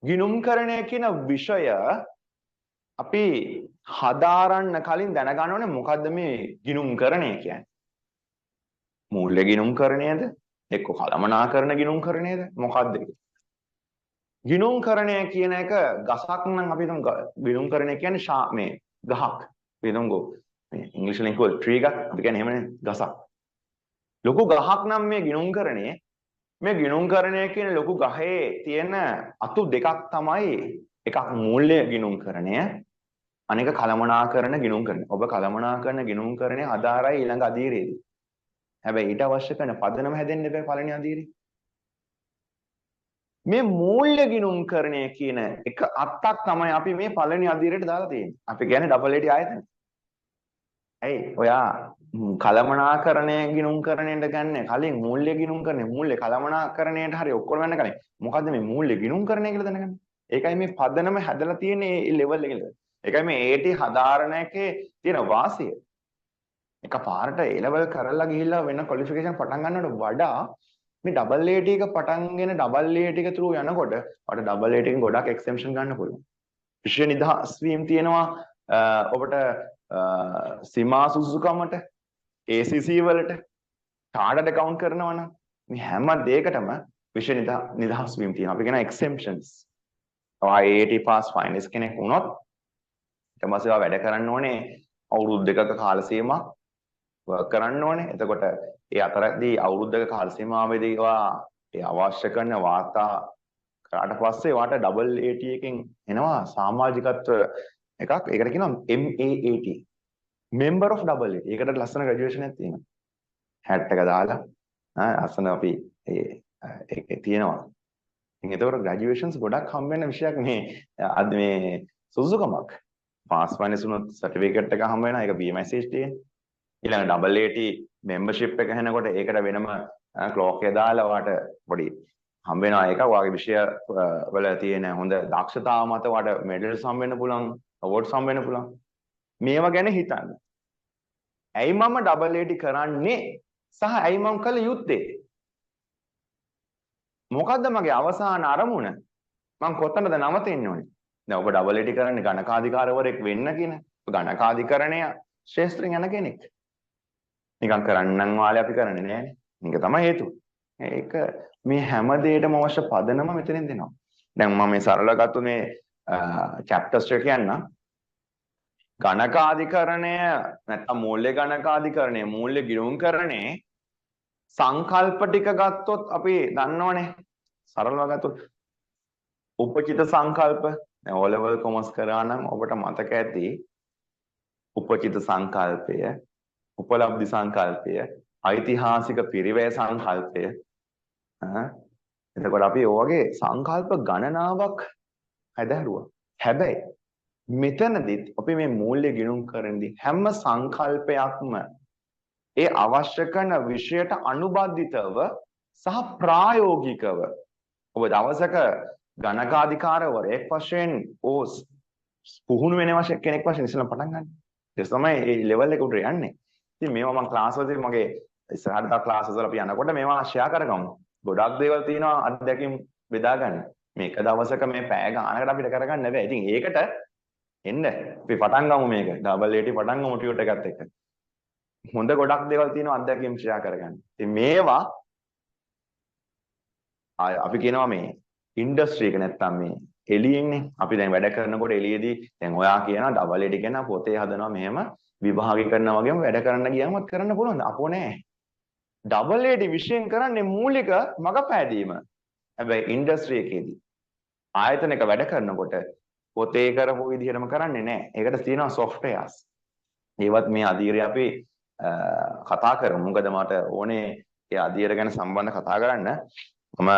ගිණුම්කරණය කියන විෂය අපි හදාරන්න කලින් දැනගන්න ඕනේ මොකද්ද මේ ගිණුම්කරණය කියන්නේ? මූල්‍ය ගිණුම්කරණයද? එක්ක කළමනාකරණ ගිණුම්කරණයද? මොකද්ද ඒක? ගිණුම්කරණය කියන එක ගසක් නම් අපි හිතමු ගිණුම්කරණය කියන්නේ මේ ගහක්. අපි හිතමුකෝ මේ ඉංග්‍රීසි වලින් කිව්වොත් ට්‍රී එකක් අපි කියන්නේ එහෙමනේ ගසක්. ලොකු ගහක් නම් මේ ගිණුම්කරණය කියන ලොකු ගහේ තියෙන අතු දෙකක් තමයි එකක් මූල්‍ය ගිණුම්කරණය අනෙක කළමනාකරණ ගිණුම්කරණය. ඔබ කළමනාකරණ ගිණුම්කරණය හදාරයි ඊළඟ අධීරයේදී. හැබැයි ඊට අවශ්‍ය කරන පදනම හැදෙන්න බෑ පළවෙනි අධීරේ. මේ මූල්‍ය ගිණුම්කරණය කියන එක අත්තක් තමයි අපි මේ පළවෙනි අධීරයට දාලා තියෙන්නේ. අපි කියන්නේ ඩබල් ඒටි ආයතන. ඇයි ඔයා කළමනාකරණය ගිණුම්කරණයට ගන්න කලින් මූල්‍ය ගිණුම්කරණය මූල්‍ය කළමනාකරණයට හරි ඔක්කොම වෙන්න කලින් මොකද්ද මේ මූල්‍ය ගිණුම්කරණය කියලා දැනගන්න. ඒකයි මේ පදනම හැදලා තියෙන්නේ මේ ලෙවල් එකේ. ඒකයි මේ AT හදාරණ එකේ තියෙන වාසිය. එකපාරට A level කරලා ගිහිල්ලා වෙන ක්වොලිෆිකේෂන් පටන් ගන්නවට වඩා මේ ඩබල් AT එක පටන්ගෙන ඩබල් AT එක through යනකොට ඔයාලට ඩබල් AT එකෙන් ගොඩක් එක්සෙම්පෂන් ගන්න පුළුවන්. විශේෂ නිදහස් වීම තියෙනවා ඔබට සීමා සුසුකමට ACC වලට chartered account කරනවා නම් මේ හැම දෙයකටම විෂය නිදහස් වීම තියෙනවා. අපි කියන exemptions. ඔය IIT pass finalist කෙනෙක් වුණොත් ඊට පස්සේ වැඩ කරන්න ඕනේ අවුරුදු 2ක කාල සීමාවක් work කරන්න ඕනේ. එතකොට ඒ අතරදී අවුරුදු 2ක කාල සීමාවෙදී ඒ අවශ්‍ය කරන වාර්තා කරාට පස්සේ වාට AAT එකෙන් එනවා සමාජිකත්ව එකක්. ඒකට කියනවා MAAT. Member of AAT. ඒකට ලස්සන graduation එකක් තියෙනවා. hat එක දාලා ලස්සන අපි ඒකේ තියෙනවා. ඉතින් ඒතකොට graduations ගොඩක් හම්බ වෙන විෂයක් මේ සුසුකමක්. pass finalist උනොත් certificate එක හම්බ වෙනවා. ඒක BMSHD නේ. ඊළඟ AAT membership එක හැනකොට ඒකට වෙනම clock එක දාලා වාට පොඩි හම්බ වෙනවා. ඒක වාගේ විෂය වල තියෙන හොඳ දක්ෂතාව මත වාට medals හම්බ වෙන්න පුළුවන්, awards හම්බ වෙන්න පුළුවන්. මේවා ගැන හිතන්න. ඇයි මම AAT කරන්නේ සහ ඇයි මම කළ යුත්තේ? මොකද්ද මගේ අවසාන අරමුණ? මම කොතනද නවතින්න ඕනේ? දැන් ඔබ AAT කරන්නේ ගණකාධිකාරවරයෙක් වෙන්න කියන. ගණකාධිකරණය ශාස්ත්‍රයෙන් යන කෙනෙක්. නිකන් කරන්නම් වාලේ අපි කරන්නේ නෑනේ. මේක තමයි හේතුව. ඒක මේ හැම දෙයකටම අවශ්‍ය පදනම මෙතනින් දෙනවා. දැන් මම මේ සරලව ගත්ත මේ chapters ටික කියන්නම්. ගණකාධිකරණය නැත්නම් මූල්‍ය ගණකාධිකරණය මූල්‍ය ගිණුම්කරණේ සංකල්ප ටික ගත්තොත් අපි දන්නවනේ සරලව ගත්තොත් උපචිත සංකල්ප දැන් O level කොමර්ස් කරා නම් ඔබට මතක ඇති උපචිත සංකල්පය උපලබ්ධි සංකල්පය ඓතිහාසික පිරිවැය සංකල්පය එතකොට අපි ඔය වගේ සංකල්ප ගණනාවක් හදාරුවා. හැබැයි මෙතනදිත් අපි මේ මූල්‍ය ගිණුම් කරනදී හැම සංකල්පයක්ම ඒ අවශ්‍ය කරන විෂයට අනුබද්ධිතව සහ ප්‍රායෝගිකව ඔබ දවසක ගණකාධිකාරවරයෙක් වශයෙන් පුහුණු වෙන වශයෙන් කෙනෙක් වශයෙන් ඉස්සෙල්ලා පටන් ගන්න. ඒක තමයි මේ ලෙවල් එක උඩ යන්නේ. ඉතින් මේවා මම ක්ලාස් වලදී මගේ ඉස්සරහට තව ක්ලාස් වල අපි යනකොට මේවා ෂෙයා කරගමු. ගොඩක් දේවල් තියෙනවා අත්දැකීම් බෙදා ගන්න. මේක දවසක මේ පැය ගානකට අපිට කරගන්න බෑ. ඉතින් ඒකට එන්න අපි පටන් ගමු මේක. AAT පටන් ගමු ටියුට් එකත් එක්ක. හොඳ ගොඩක් දේවල් තියෙනවා අත්දැකීම් ෂෙයා කරගන්න. ඉතින් මේවා අපි කියනවා මේ ඉන්ඩස්ට්‍රි එක නැත්තම් මේ එළියෙන්නේ අපි දැන් වැඩ කරනකොට එළියේදී දැන් ඔයා කියනවා AAT කියන පොතේ හදනවා මෙහෙම විභාගය කරනවා වගේම වැඩ කරන්න ගියාමත් කරන්න පුළුවන්ද? අපෝ නෑ. AAT විෂයෙන් කරන්නේ මූලික මගපෑදීම. හැබැයි ඉන්ඩස්ට්‍රි එකේදී ආයතනයක වැඩ කරනකොට පොතේ කරපු විදිහටම කරන්නේ නැහැ. ඒකට තියෙනවා softwares. ඒවත් මේ අධීරය අපි කතා කරමු. මොකද මට ඕනේ ඒ අධීර ගැන සම්බන්ධ කතා කරන්න. මම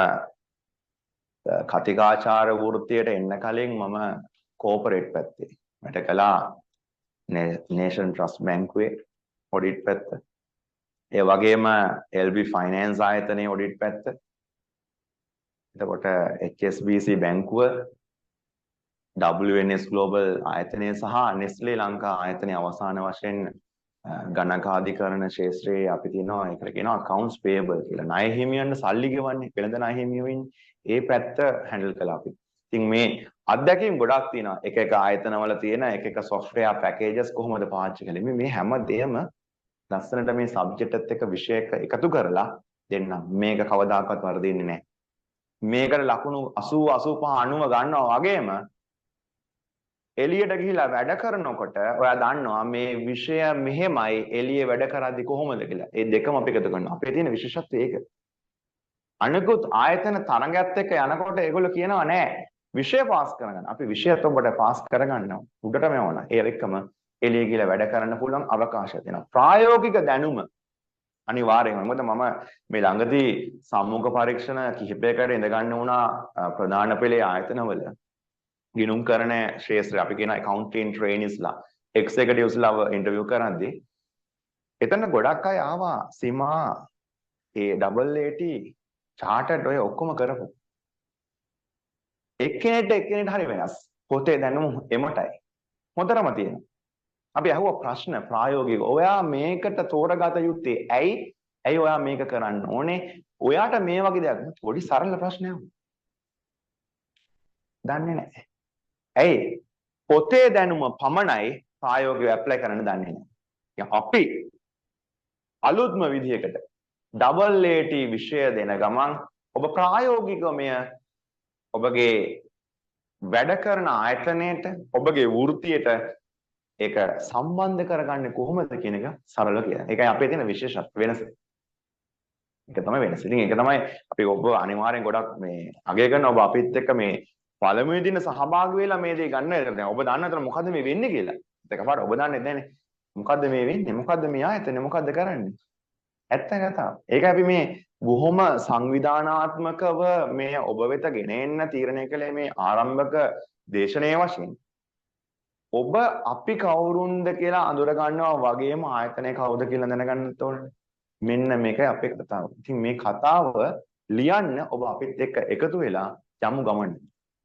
කතිකාචාර වෘත්තියට එන්න කලින් මම කෝපරේට් පැත්තේ වැඩ කළා. නේෂන් ට්‍රස්ට් බැංකුවේ ඔඩිට් පැත්ත. ඒ වගේම LB ෆයිනෑන්ස් ආයතනයේ ඔඩිට් පැත්ත. එතකොට HSBC බැංකුව WNS Global ආයතනය සහ Nestle ලංකා ආයතනයේ අවසාන වශයෙන් ගණකාධිකරණ ශාස්ත්‍රයේ අපි තියෙනවා ඒකට කියනවා accounts payable කියලා. ණය හිමියන්ට සල්ලි ගෙවන්නේ වෙළඳ ණය හිමියෝ ඉන්නේ. ඒ පැත්ත හැන්ඩල් කළා අපි. ඉතින් මේ අත්දැකීම් ගොඩක් තියෙනවා. එක එක ආයතනවල තියෙන එක එක software packages කොහොමද පාවිච්චි කරන්නේ. මේ හැම දෙයක්ම ලස්සනට මේ සබ්ජෙක්ට් එකත් එක්ක විෂයක එකතු කරලා දෙන්නම්. මේක කවදාකවත් වරදින්නේ නැහැ. මේකට ලකුණු 80 85 90 ගන්නවා වගේම එළියට ගිහිලා වැඩ කරනකොට ඔයා දන්නවා මේ විෂය මෙහෙමයි එළියේ වැඩ කරද්දි කොහොමද කියලා. ඒ දෙකම අපි එකතු කරනවා. අපේ තියෙන විශේෂත්වය ඒක. අනිකුත් ආයතන තරඟයත් එක්ක යනකොට ඒගොල්ලෝ කියනවා නෑ විෂය පාස් කරගන්න. අපි විෂයත් ඔබට පාස් කරගන්නවා. උඩටම යවනවා. ඒ එක්කම එළියේ ගිහිලා වැඩ කරන්න පුළුවන් අවකාශය තියෙනවා. ප්‍රායෝගික දැනුම අනිවාර්යෙන්ම. මොකද මම මේ ළඟදී සම්මුඛ පරීක්ෂණ කිහිපයකට ඉඳ ගන්න වුණා ප්‍රධාන පෙළේ ආයතනවල. ගිණුම් කරන ශාස්ත්‍රය අපි කියන accounting traineesලා executivesලාව ඉන්ටර්වියු කරද්දී එතන ගොඩක් අය ආවා සීමා ඒ AAT chartered ඔය ඔක්කොම කරපු එක්කෙනෙක්ට හරි වෙනස් පොතේ දැනුම එමටයි හොඳටම තියෙනවා. අපි අහුවා ප්‍රශ්න ප්‍රායෝගිකව ඔයා මේකට තෝරගත යුත්තේ ඇයි ඔයා මේක කරන්න ඕනේ? ඔයාට මේ වගේ දෙයක් පොඩි සරල ප්‍රශ්නයක් දන්නේ නැහැ. ඇයි පොතේ දැනුම පමණයි ප්‍රායෝගිකව ඇප්ලයි කරන්න දන්නේ නැහැ. අපි අලුත්ම විදිහකට ඩබල් AT විෂය දෙන ගමන් ඔබ ප්‍රායෝගිකව මෙය ඔබගේ වැඩ කරන ආයතනයට ඔබගේ වෘත්තියට ඒක සම්බන්ධ කරගන්නේ කොහොමද කියන එක සරල කියලා. ඒකයි අපේ තියෙන විශේෂත්ව වෙනස. ඒක තමයි වෙනස. ඉතින් ඒක තමයි අපි ඔබ අනිවාර්යෙන් ගොඩක් මේ අගය කරන ඔබ අපිත් එක්ක මේ පළමුවෙනි දින සහභාගී වෙලා මේ දේ ගන්න. දැන් ඔබ දන්න අතර මොකද්ද මේ වෙන්නේ කියලා. එකපාරට ඔබ දන්නේ නැහැනේ. මොකද්ද මේ වෙන්නේ? මොකද්ද මේ ආයතනේ? මොකද්ද කරන්නේ? ඇත්ත කතාව. ඒක අපි මේ බොහොම සංවිධානාත්මකව මේ ඔබ වෙත ගෙන එන්න තීරණය කළේ මේ ආරම්භක දේශනාවේ වශයෙන්. ඔබ අපි කවුරුන්ද කියලා අඳුර ගන්නවා වගේම ආයතනය කවුද කියලා දැනගන්නත් ඕනේ. මෙන්න මේකයි අපේ කතාව. ඉතින් මේ කතාව ලියන්න ඔබ අපිත් එක්ක එකතු වෙලා යමු ගමන.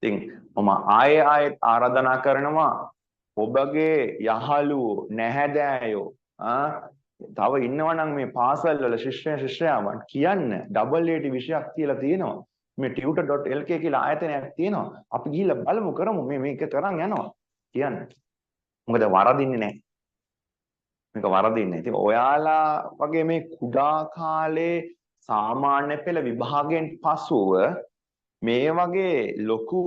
ඉතින් මම ආයෙත් ආරාධනා කරනවා ඔබගේ යහළුවෝ නැහැදෑයෝ තව ඉන්නවනම් මේ පාසල් වල ශිෂ්‍යයාවන් කියන්න ඩබල් AT විෂයක් කියලා තියෙනවා. මේ tutor.lk කියලා ආයතනයක් තියෙනවා. අපි ගිහිල්ලා බලමු කරමු මේක කරන් යනවා. කියන්න. මොකද වරදින්නේ නැහැ. මේක වරදින්නේ. ඉතින් ඔයාලා වගේ මේ කුඩා කාලේ සාමාන්‍ය පෙළ විභාගයෙන් පසුව මේ වගේ ලොකු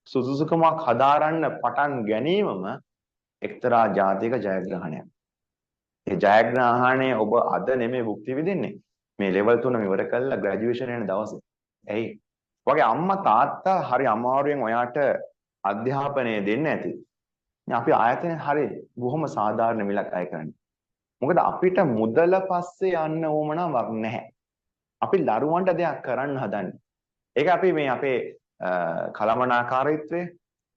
සුසුසුකමක් හදාරන්න පටන් ගැනීමම එක්තරා ජාතික ජයග්‍රහණයක්. ඒ ජයග්‍රහණය ඔබ අද නෙමෙයි භුක්ති විඳින්නේ. මේ ලෙවල් 3 ඉවර කළා ග්‍රැජුවේෂන් යන දවසේ. ඇයි? වගේ අම්මා තාත්තා හරි අමාරුවෙන් ඔයාට අධ්‍යාපනය දෙන්න ඇති. අපි ආයතනයේ හරි බොහොම සාධාරණ මිලක් අය කරන්නේ. මොකද අපිට මුදල පස්සේ යන්න ඕමනාවක් නැහැ. අපි දරුවන්ට දෙයක් කරන්න හදන්නේ. ඒක අපි මේ අපේ කලමනාකාරීත්වය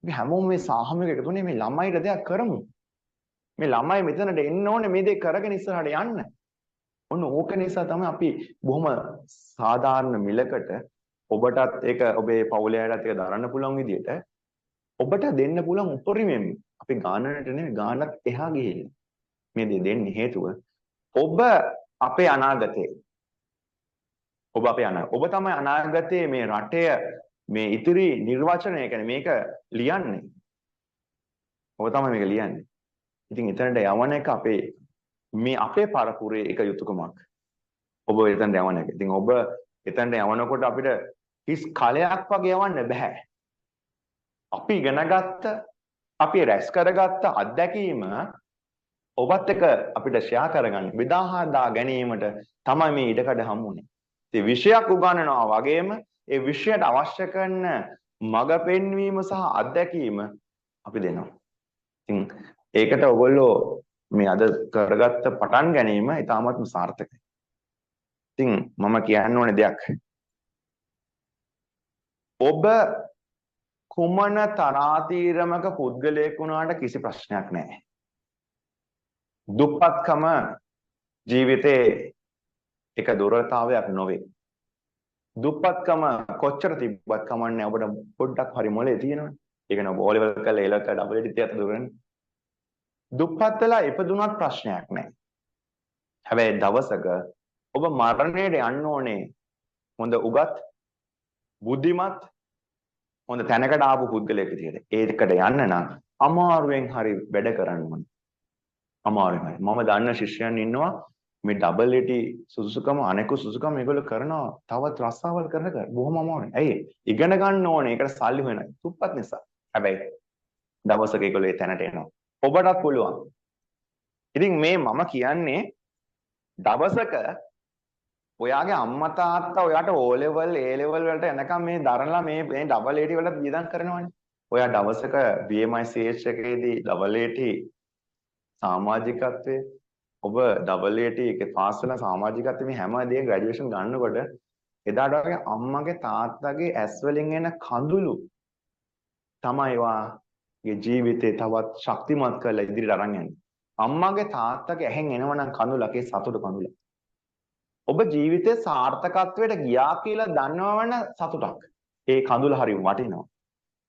අපි හැමෝම මේ සාහමික එකතුනේ මේ ළමයිට දෙයක් කරමු. මේ ළමයි මෙතනට එන්න ඕනේ මේ දේ කරගෙන ඉස්සරහට යන්න. ඔන්න ඕක නිසා තමයි අපි බොහොම සාධාරණ මිලකට ඔබටත් ඒක ඔබේ පවුලේ අයටත් ඒක දරන්න පුළුවන් විදියට ඔබට දෙන්න පුළුවන් උපරිමයෙන් අපි ගානකට නෙමෙයි ගානත් එහා ගිහින් මේ දේ දෙන්නේ හේතුව ඔබ අපේ අනාගතේ ඔබ තමයි අනාගතයේ මේ රටේ මේ ඉතිරි නිර්වචනය කියන්නේ මේක ලියන්නේ ඔබ තමයි මේක ලියන්නේ ඉතින් එතනට යවන එක අපේ පරපුරේ එක යුතුයකමක් ඔබ එතනට යවන එක ඉතින් ඔබ එතනට යවනකොට අපිට කිස් කලයක් වගේ යවන්න බෑ අපි ඉගෙනගත්ත අපි රැස් කරගත්ත අත්දැකීම ඔබත් එක්ක අපිට ෂෙයා කරගන්න බෙදා හදා ගැනීමට තමයි මේ ඉඩකඩ හම්බුනේ. ඉතින් විෂයක් උගන්වනවා වගේම ඒ විෂයට අවශ්‍ය කරන මඟ පෙන්වීම සහ අත්දැකීම අපි දෙනවා. ඉතින් ඒකට ඔයගොල්ලෝ මේ අද කරගත්ත පටන් ගැනීම ඉතාමත්ම සාර්ථකයි. ඉතින් මම කියන්න ඕනේ දෙයක්. ඔබ කුමන තරාතීරමක පුද්ගලයෙක් වුණාට කිසි ප්‍රශ්නයක් නැහැ. දුප්පත්කම ජීවිතේ එක දුර්වලතාවයක් නොවේ. දුප්පත්කම කොච්චර තිබ්බත් කමන්නේ ඔබට පොඩ්ඩක් හරි මොලේ තියෙනවනේ. ඒ කියන්නේ ඔබ O level කරලා A level කරලා double edit එකත් දුරන්නේ. දුප්පත් වෙලා ඉපදුනත් ප්‍රශ්නයක් නැහැ. හැබැයි දවසක ඔබ මරණයට යන්න ඕනේ හොඳ උගත් බුද්ධිමත් හොඳ තැනකට ආපු පුද්ගලයෙක් විදියට. ඒකට යන්න නම් අමාරුවෙන් හරි වැඩ කරන්න ඕනේ. අමාරුවෙන් හරි. මම දන්න ශිෂ්‍යයන් ඉන්නවා මේ ඩබල් AT සුසුකම අනෙකු සුසුකම මේගොල්ලෝ කරනවා තවත් රස්සාවල් කර බොහොම අමාරුයි. ඇයි? ඉගෙන ගන්න ඕනේ. ඒකට සල්ලි හොයනවා. දුප්පත් නිසා. හැබැයි දවසක ඒගොල්ලෝ ඒ තැනට එනවා. ඔබටත් පුළුවන්. ඉතින් මේ මම කියන්නේ දවසක ඔයාගේ අම්මා තාත්තා ඔයාට O level A level වලට එනකම් මේ දරනලා මේ ඩබල් AT වලට වියදම් කරනවනේ. ඔයා දවසක BMI CH එකේදී ඩබල් AT සමාජිකත්වයේ ඔබ ඩබල් AT එකේ පාස් වෙන සමාජිකත්වයේ මේ හැම දෙයක්ම ග්‍රැජුවේෂන් ගන්නකොට එදාට වගේ අම්මගේ තාත්තගේ ඇස් වලින් එන කඳුළු තමයි වාගේ ජීවිතේ තවත් ශක්තිමත් කරලා ඉදිරියට අරන් යන්නේ. අම්මගේ තාත්තගේ ඇහෙන් එනවනම් කඳුලක් ඒ සතුට කඳුලක්. ඔබ ජීවිතේ සාර්ථකත්වයට ගියා කියලා දන්නවන සතුටක්. ඒ කඳුල හරි වටිනවා.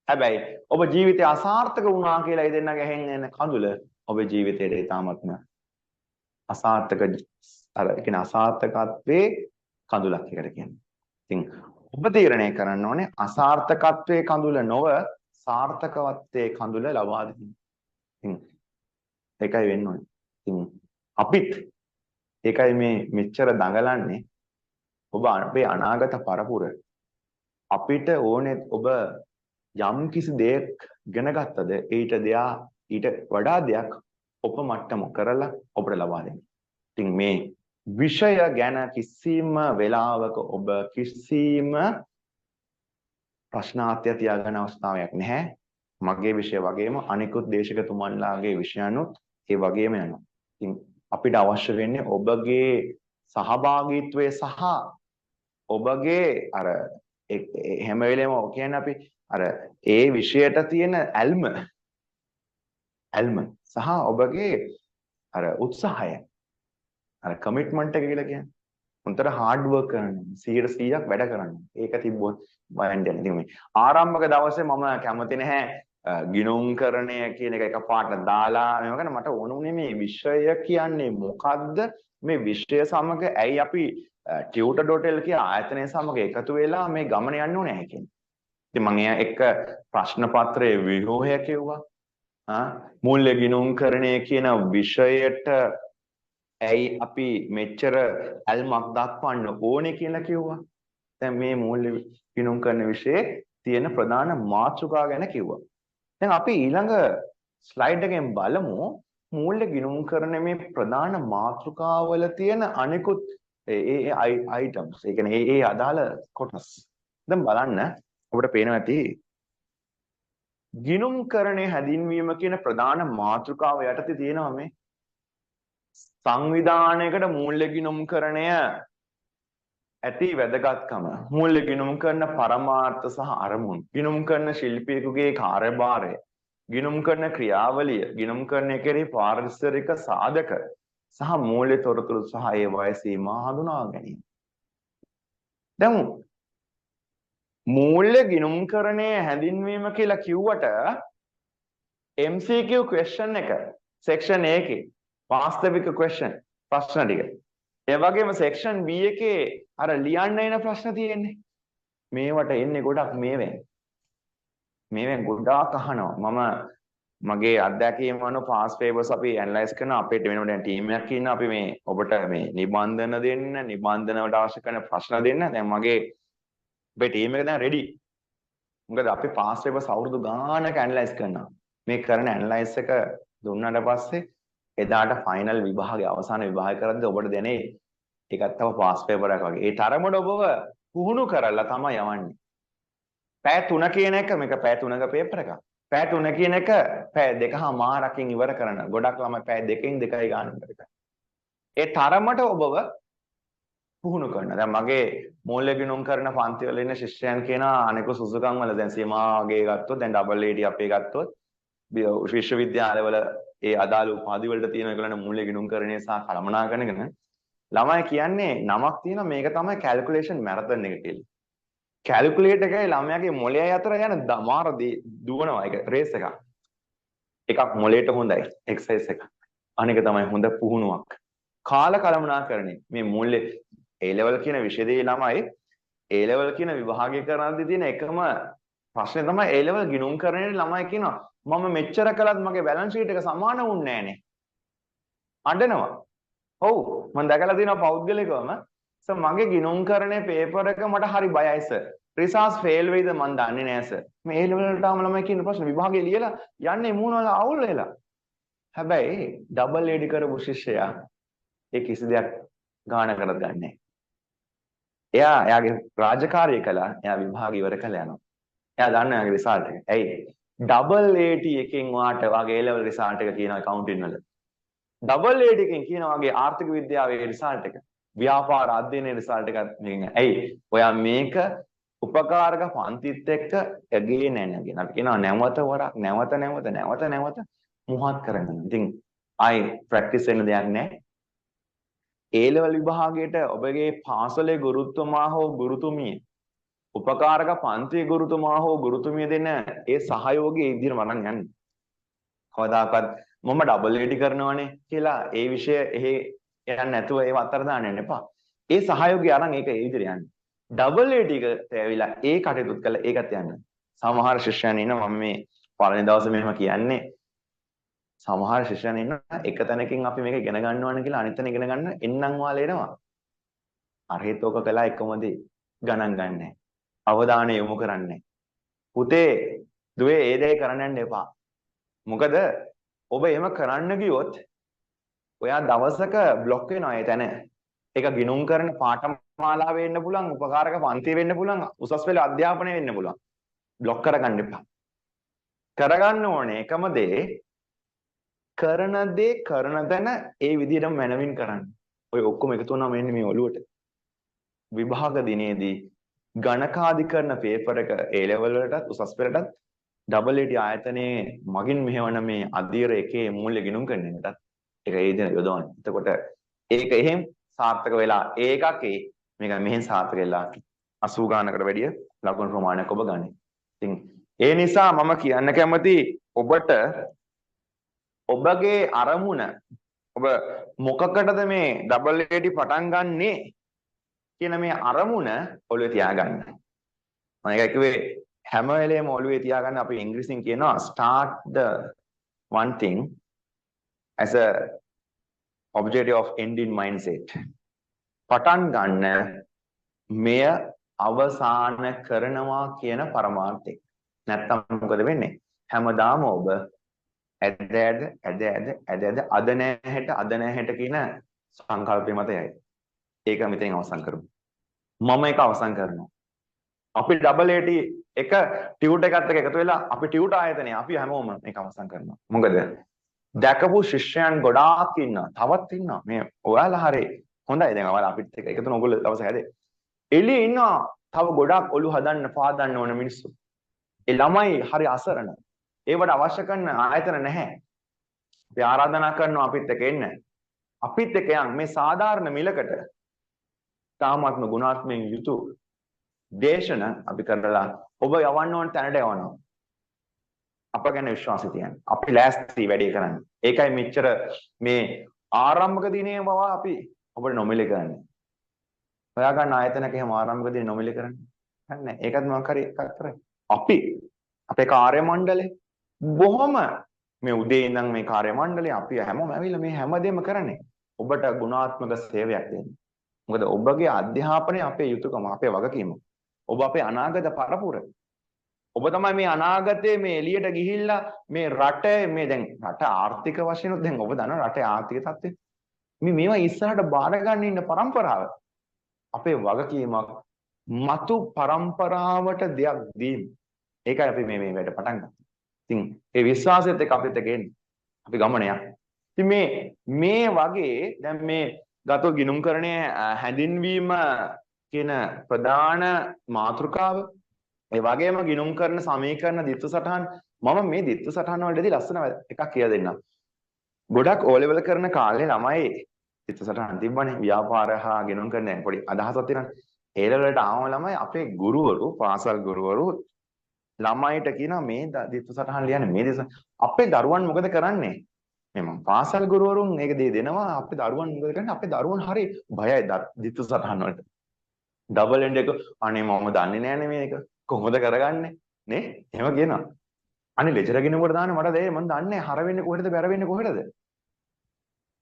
හැබැයි ඔබ ජීවිතේ අසාර්ථක වුණා කියලා ඒ දෙන්නගේ ඇහෙන් එන කඳුල ඔබේ ජීවිතේට ඉතාමත්ම අසාර්ථක කියන්නේ අසාර්ථකත්වයේ කඳුලක් එකට කියන්නේ. ඉතින් ඔබ තීරණය කරන්න ඕනේ අසාර්ථකත්වයේ කඳුල නොව සාර්ථකත්වයේ කඳුල ලබා දෙන්න. ඉතින් ඒකයි වෙන්න ඕනේ. ඉතින් අපිත් ඒකයි මේ මෙච්චර දඟලන්නේ ඔබ අපේ අනාගත පරපුර අපිට ඕනේ ඔබ යම් කිසි දෙයක් ඉගෙන ගත්තද ඊට වඩා දෙයක් ඔබ මට්ටම කරලා ඔබට ලබා දෙන්න. ඉතින් මේ විෂය ගැන කිසිම වෙලාවක ඔබ කිසිම ප්‍රශ්නාර්ථය තියාගන්න අවස්ථාවක් නැහැ. මගේ විෂය වගේම අනිකුත් දේශකතුමන්ලාගේ විෂයනුත් ඒ වගේම යනවා. ඉතින් අපිට අවශ්‍ය වෙන්නේ ඔබගේ සහභාගීත්වය සහ ඔබගේ අර හැම වෙලේම කියන්නේ අපි අර ඒ විෂයට තියෙන ඇල්ම සහ ඔබගේ අර උත්සාහය අර කමිට්මන්ට් එක කියලා කියන්නේ. උන්ට හાર્ඩ් වර්ක් කරන්න 100%ක් වැඩ කරන්න. ඒක තිබ්බොත් බයන්න යන්නේ. ඉතින් මේ ආරම්භක දවසේ මම කැමති නැහැ ගිණුම්කරණය කියන එක එකපාරට දාලා මේව කරන මට ඕනුනේ මේ විෂය කියන්නේ මොකද්ද? මේ විෂය සමග ඇයි අපි tutor.lk ආයතනය සමග එකතු වෙලා මේ ගමන යන්න ඕනේ නැහැ කියන්නේ. ඉතින් මම එක ප්‍රශ්න පත්‍රයේ විරෝහය කිව්වා. මූල්‍ය ගිණුම්කරණය කියන විෂයට ඇයි අපි මෙච්චර ඇල්මක් දක්වන්න ඕනේ කියලා කිව්වා. දැන් මේ මූල්‍ය ගිණුම්කරණ විෂයේ තියෙන ප්‍රධාන මාතෘකා ගැන කිව්වා. දැන් අපි ඊළඟ ස්ලයිඩ් එකෙන් බලමු මූල්‍ය ගිණුම්කරණ මේ ප්‍රධාන මාතෘකාවල තියෙන අනිකුත් ඒ අයිටම්ස්. ඒ කියන්නේ ඒ අදාළ කොටස්. දැන් බලන්න ඔබට පේනවා ඇති ගිණුම්කරණය හැදින්වීම කියන ප්‍රධාන මාතෘකාව යටතේ තියෙනවා මේ සංවිධානයකට මූල්‍ය ගිණුම්කරණය ඇති වැදගත්කම, මූල්‍ය ගිණුම්කරන පරමාර්ථ සහ අරමුණු, ගිණුම්කරන ශිල්පියෙකුගේ කාර්යභාරය, ගිණුම්කරන ක්‍රියාවලිය, ගිණුම්කරණය කෙරෙහි පාරිසරික සාධක සහ මූල්‍ය තොරතුරු සහ ඒ වය සීමා හඳුනා ගැනීම. දැන් මූල්‍ය ගිණුම්කරණය හැදින්වීම කියලා කිව්වට MCQ question එක section A එකේ වාස්තවික question ප්‍රශ්න ටික. ඒ වගේම section B එකේ අර ලියන්න එන ප්‍රශ්න තියෙන්නේ. මේවට එන්නේ ගොඩක් මේවෙන් ගොඩාක් අහනවා. මම මගේ අත්දැකීම් අනුව past papers අපි analyze කරන අපේ වෙනම දැන් ටීම් එකක් ඉන්නවා. අපි මේ ඔබට මේ නිබන්ධන දෙන්න, නිබන්ධන වලට අවශ්‍ය කරන ප්‍රශ්න දෙන්න. දැන් මගේ අපේ ටීම් එක දැන් ready. මොකද අපි past papers අවුරුදු ගානක analyze කරනවා. මේ කරන analyze එක දුන්නාට පස්සේ එදාට ෆයිනල් විභාගය අවසාන විභාගය කරද්දී ඔබට දැනේ ඒකත් තව පාස් පේපර් එකක් වගේ. ඒ තරමට ඔබව පුහුණු කරලා තමයි යවන්නේ. පැය 3 කියන එක මේක පැය 3ක පේපර් එකක්. පැය 3 කියන එක පැය 2.5කින් ඉවර කරන. ගොඩක් ළමයි පැය 2කින් 2යි ගන්න කරලා. ඒ තරමට ඔබව පුහුණු කරනවා. දැන් මගේ මූල්‍ය ගිණුම් කරන පන්ති වල ඉන්න ශිෂ්‍යයන් කියන අනෙකුත් සුසුකම් වල දැන් සීමාගේ ගත්තොත් දැන් ඩබල් AD අපේ ගත්තොත් විශ්වවිද්‍යාලවල ඒ අදාළ උපාධි වලට තියෙන ඒගොල්ලන්ට මූල්‍ය ගිණුම්කරණය සහ කළමනාකරණය කරන ළමයි කියන්නේ නමක් තියෙනවා මේක තමයි කැල්කියුලේෂන් මැරතන් එක කියලා. කැල්කියුලේටර් එකයි ළමයාගේ මොළයයි අතර යන මාර දුවනවා ඒක රේස් එකක්. එකක් මොළයට හොඳයි එක්සර්සයිස් එකක්. අනික තමයි හොඳ පුහුණුවක්. කාල කළමනාකරණය මේ මූල්‍ය A level කියන විෂයදී ළමයි A level කියන විභාගය කරනදී තියෙන එකම ප්‍රශ්නේ තමයි A level ගිණුම්කරණයේ ළමයි කියනවා මම මෙච්චර කළත් මගේ බැලන්ස් ෂීට් එක සමාන වුන්නේ නැහනේ. අඬනවා. ඔව් මම දැකලා තියෙනවා පෞද්ගලිකවම මගේ ගිණුම්කරණයේ පේපර් එක මට හරි බයයි සර්. රිසර්ච් ෆේල් වෙයිද මන් දන්නේ නැහැ සර්. මේ A level වලට ආවම ළමයි කියන ප්‍රශ්න විභාගේ ලියලා යන්නේ මූණ වල අවුල් වෙලා. හැබැයි ඩබල් AD කරපු ශිෂ්‍යයා ඒ කිසි දෙයක් ගාන කරත් ගන්නෑ. එයාගේ රාජකාරිය කළා. එයා විභාගය ඉවර කළා යනවා. එයා දන්නවා එයාගේ රිසල්ට් එක. ඇයි? ඩබල් AT එකෙන් වාට වගේ A level රිසල්ට් එක කියනවා accounting වල. ඩබල් AT එකෙන් කියනවා වගේ ආර්ථික විද්‍යාවේ රිසල්ට් එක. ව්‍යාපාර අධ්‍යයනයේ රිසල්ට් එකක් මේක. ඇයි? ඔයා මේක උපකාරක පන්තිත් එක්ක ඇගේ නැනගෙන. අපි කියනවා නැවත වරක් නැවත මුහත් කරගන්න. ඉතින් ආයි ප්‍රැක්ටිස් වෙන දෙයක් නැහැ. A level විභාගයට ඔබගේ පාසලේ ගුරුතුමා හෝ ගුරුතුමිය උපකාරක පන්තියේ ගුරුතුමා හෝ ගුරුතුමිය දෙන ඒ සහයෝගයේ ඉදිරියට මරන් යන්නේ. කවදාකවත් මම ඩබල් AD කරනවනේ කියලා ඒ විෂය එහෙ යන්නේ නැතුව ඒව අතර දාන්න යන්න එපා. ඒ සහයෝගය අරන් ඒක ඒ ඉදිරියට යන්න. ඩබල් AD එකට ඇවිල්ලා ඒ කටයුතු කළා ඒකත් යන්න. සමහර ශිෂ්‍යයන් ඉන්නවා මම මේ පළවෙනි දවසේ මෙහෙම කියන්නේ. සමහර ශිෂ්‍යයන් ඉන්නවා එක තැනකින් අපි මේක ඉගෙන ගන්න ඕන කියලා අනිත් තැන ඉගෙන ගන්න එන්නම් වාලේ එනවා. අරහෙතෝක කළා එකමදී ගණන් ගන්නෑ. අවධානය යොමු කරන්නේ. පුතේ දුවේ ඒ දේ කරන්න යන්න එපා. මොකද ඔබ එහෙම කරන්න ගියොත් ඔයා දවසක බ්ලොක් වෙනවා ඒ තැන. ඒක ගිණුම් කරන පාඨමාලාව වෙන්න පුළුවන්, උපකාරක පන්ති වෙන්න පුළුවන්, උසස් පෙළ අධ්‍යාපනය වෙන්න පුළුවන්. බ්ලොක් කරගන්න එපා. කරගන්න ඕනේ එකම දේ කරන දේ කරන තැන ඒ විදිහටම මනමින් කරන්න. ඔය ඔක්කොම එකතු වුණාම එන්නේ මේ ඔළුවට. විභාග දිනේදී ගණකාධිකරණ පේපර් එක A level වලටත් උසස් පෙළටත් AAT ආයතනයේ මගින් මෙහෙවන මේ අධීර එකේ මූල්‍ය ගිණුම් කරන එකටත් ඒක ඒ දින යොදවන්න. එතකොට ඒක එහෙම සාර්ථක වෙලා ඒකකේ මේක මෙහෙන් සාර්ථක වෙලා 80 ගානකට වැඩිය ලකුණු ප්‍රමාණයක් ඔබ ගන්න. ඉතින් ඒ නිසා මම කියන්න කැමති ඔබට ඔබගේ අරමුණ ඔබ මොකකටද මේ AAT පටන් ගන්නේ කියන මේ අරමුණ ඔළුවේ තියාගන්න. මම ඒක කිව්වේ හැම වෙලේම ඔළුවේ තියාගන්න අපි ඉංග්‍රීසියෙන් කියනවා start the one thing as a objective of end in mindset. පටන් ගන්න මෙය අවසාන කරනවා කියන පරමාර්ථය. නැත්තම් මොකද වෙන්නේ? හැමදාම ඔබ අද නැහැට කියන සංකල්පය මත යයි. ඒක මෙතෙන් අවසන් කරමු. මම ඒක අවසන් කරනවා. අපි AAT එක ටියුට් එකත් එක්ක එකතු වෙලා අපි ටියුට් ආයතනය අපි හැමෝම මේක අවසන් කරනවා. මොකද දැකපු ශිෂ්‍යයන් ගොඩාක් ඉන්නවා. තවත් ඉන්නවා. මේ ඔයාලා හරි හොඳයි දැන් ඔයාලා අපිත් එක්ක එකතු වෙන ඔයගොල්ලෝ දවස් හැදේ. එළියේ ඉන්නවා තව ගොඩාක් ඔලු හදන්න පාදන්න ඕන මිනිස්සු. ඒ ළමයි හරි අසරණ. ඒවට අවශ්‍ය කරන ආයතන නැහැ. අපි ආරාධනා කරනවා අපිත් එක්ක එන්න. අපිත් එක්ක යන් මේ සාධාරණ මිලකට තාමාත්ම ගුණාත්මයෙන් යුතු දේශන අපි කරලා ඔබ යවන්න ඕන තැනට යවනවා. අප ගැන විශ්වාසය තියන්න. අපි ලෑස්ති වැඩේ කරන්න. ඒකයි මෙච්චර මේ ආරම්භක දිනේ බව අපි ඔබට නොමිලේ කරන්නේ. හොයාගන්න ආයතනක එහෙම ආරම්භක දිනේ නොමිලේ කරන්නේ. නැහැ. ඒකත් මොකක් හරි එකක් කරේ. අපි අපේ කාර්ය මණ්ඩලේ බොහොම මේ උදේ ඉඳන් මේ කාර්ය මණ්ඩලේ අපි හැමෝම ඇවිල්ලා මේ හැමදේම කරන්නේ. ඔබට ගුණාත්මක සේවයක් දෙන්න. මොකද ඔබගේ අධ්‍යාපනය අපේ යුතුයකම අපේ වගකීම. ඔබ අපේ අනාගත පරපුර. ඔබ තමයි මේ අනාගතයේ මේ එළියට ගිහිල්ලා මේ රටේ මේ දැන් රට ආර්ථික වශයෙන් දැන් ඔබ දන්නවා රටේ ආර්ථික තත්ත්වය. මේවා ඉස්සරහට බාර ගන්න ඉන්න પરම්පරාව. අපේ වගකීමක් මතු પરම්පරාවට දෙයක් දීම. ඒකයි අපි මේ වැඩ පටන් ගත්තේ. ඉතින් ඒ විශ්වාසයත් එක්ක අපිට ගේන්න. අපි ගමන යන්න. ඉතින් මේ වගේ දැන් මේ ගත ගිණුම්කරණයේ හැඳින්වීම කියන ප්‍රධාන මාතෘකාව ඒ වගේම ගිණුම් කරන සමීකරණ දිත්තු සටහන් මම මේ දිත්තු සටහන් වලදී ලස්සන එකක් කියලා දෙන්නම්. ගොඩක් O level කරන කාලේ ළමයි දිත්තු සටහන් තිබ්බනේ ව්‍යාපාර හා ගිණුම් කරන පොඩි අදහසක් තියෙනවා. ඒ level වලට ආවම ළමයි අපේ ගුරුවරු පාසල් ගුරුවරු ළමයිට කියනවා මේ දිත්තු සටහන් ලියන්නේ මේ දිත්තු අපේ දරුවන් මොකද කරන්නේ? මේ මම පාසල් ගුරුවරුන් ඒක දෙනවා අපේ දරුවන් මොකද කරන්නේ? අපේ දරුවන් හරි බයයි දිත්තු සටහන් වලට. ඩබල් එන්ඩ් එක අනේ මම දන්නේ නෑනේ මේක. කොහොමද කරගන්නේ නේ එහෙම කියනවා අනේ ලෙජර් ගෙනුවට දාන්න මට දෙයි මම දන්නේ හර වෙන්නේ කොහෙටද බැර වෙන්නේ කොහෙටද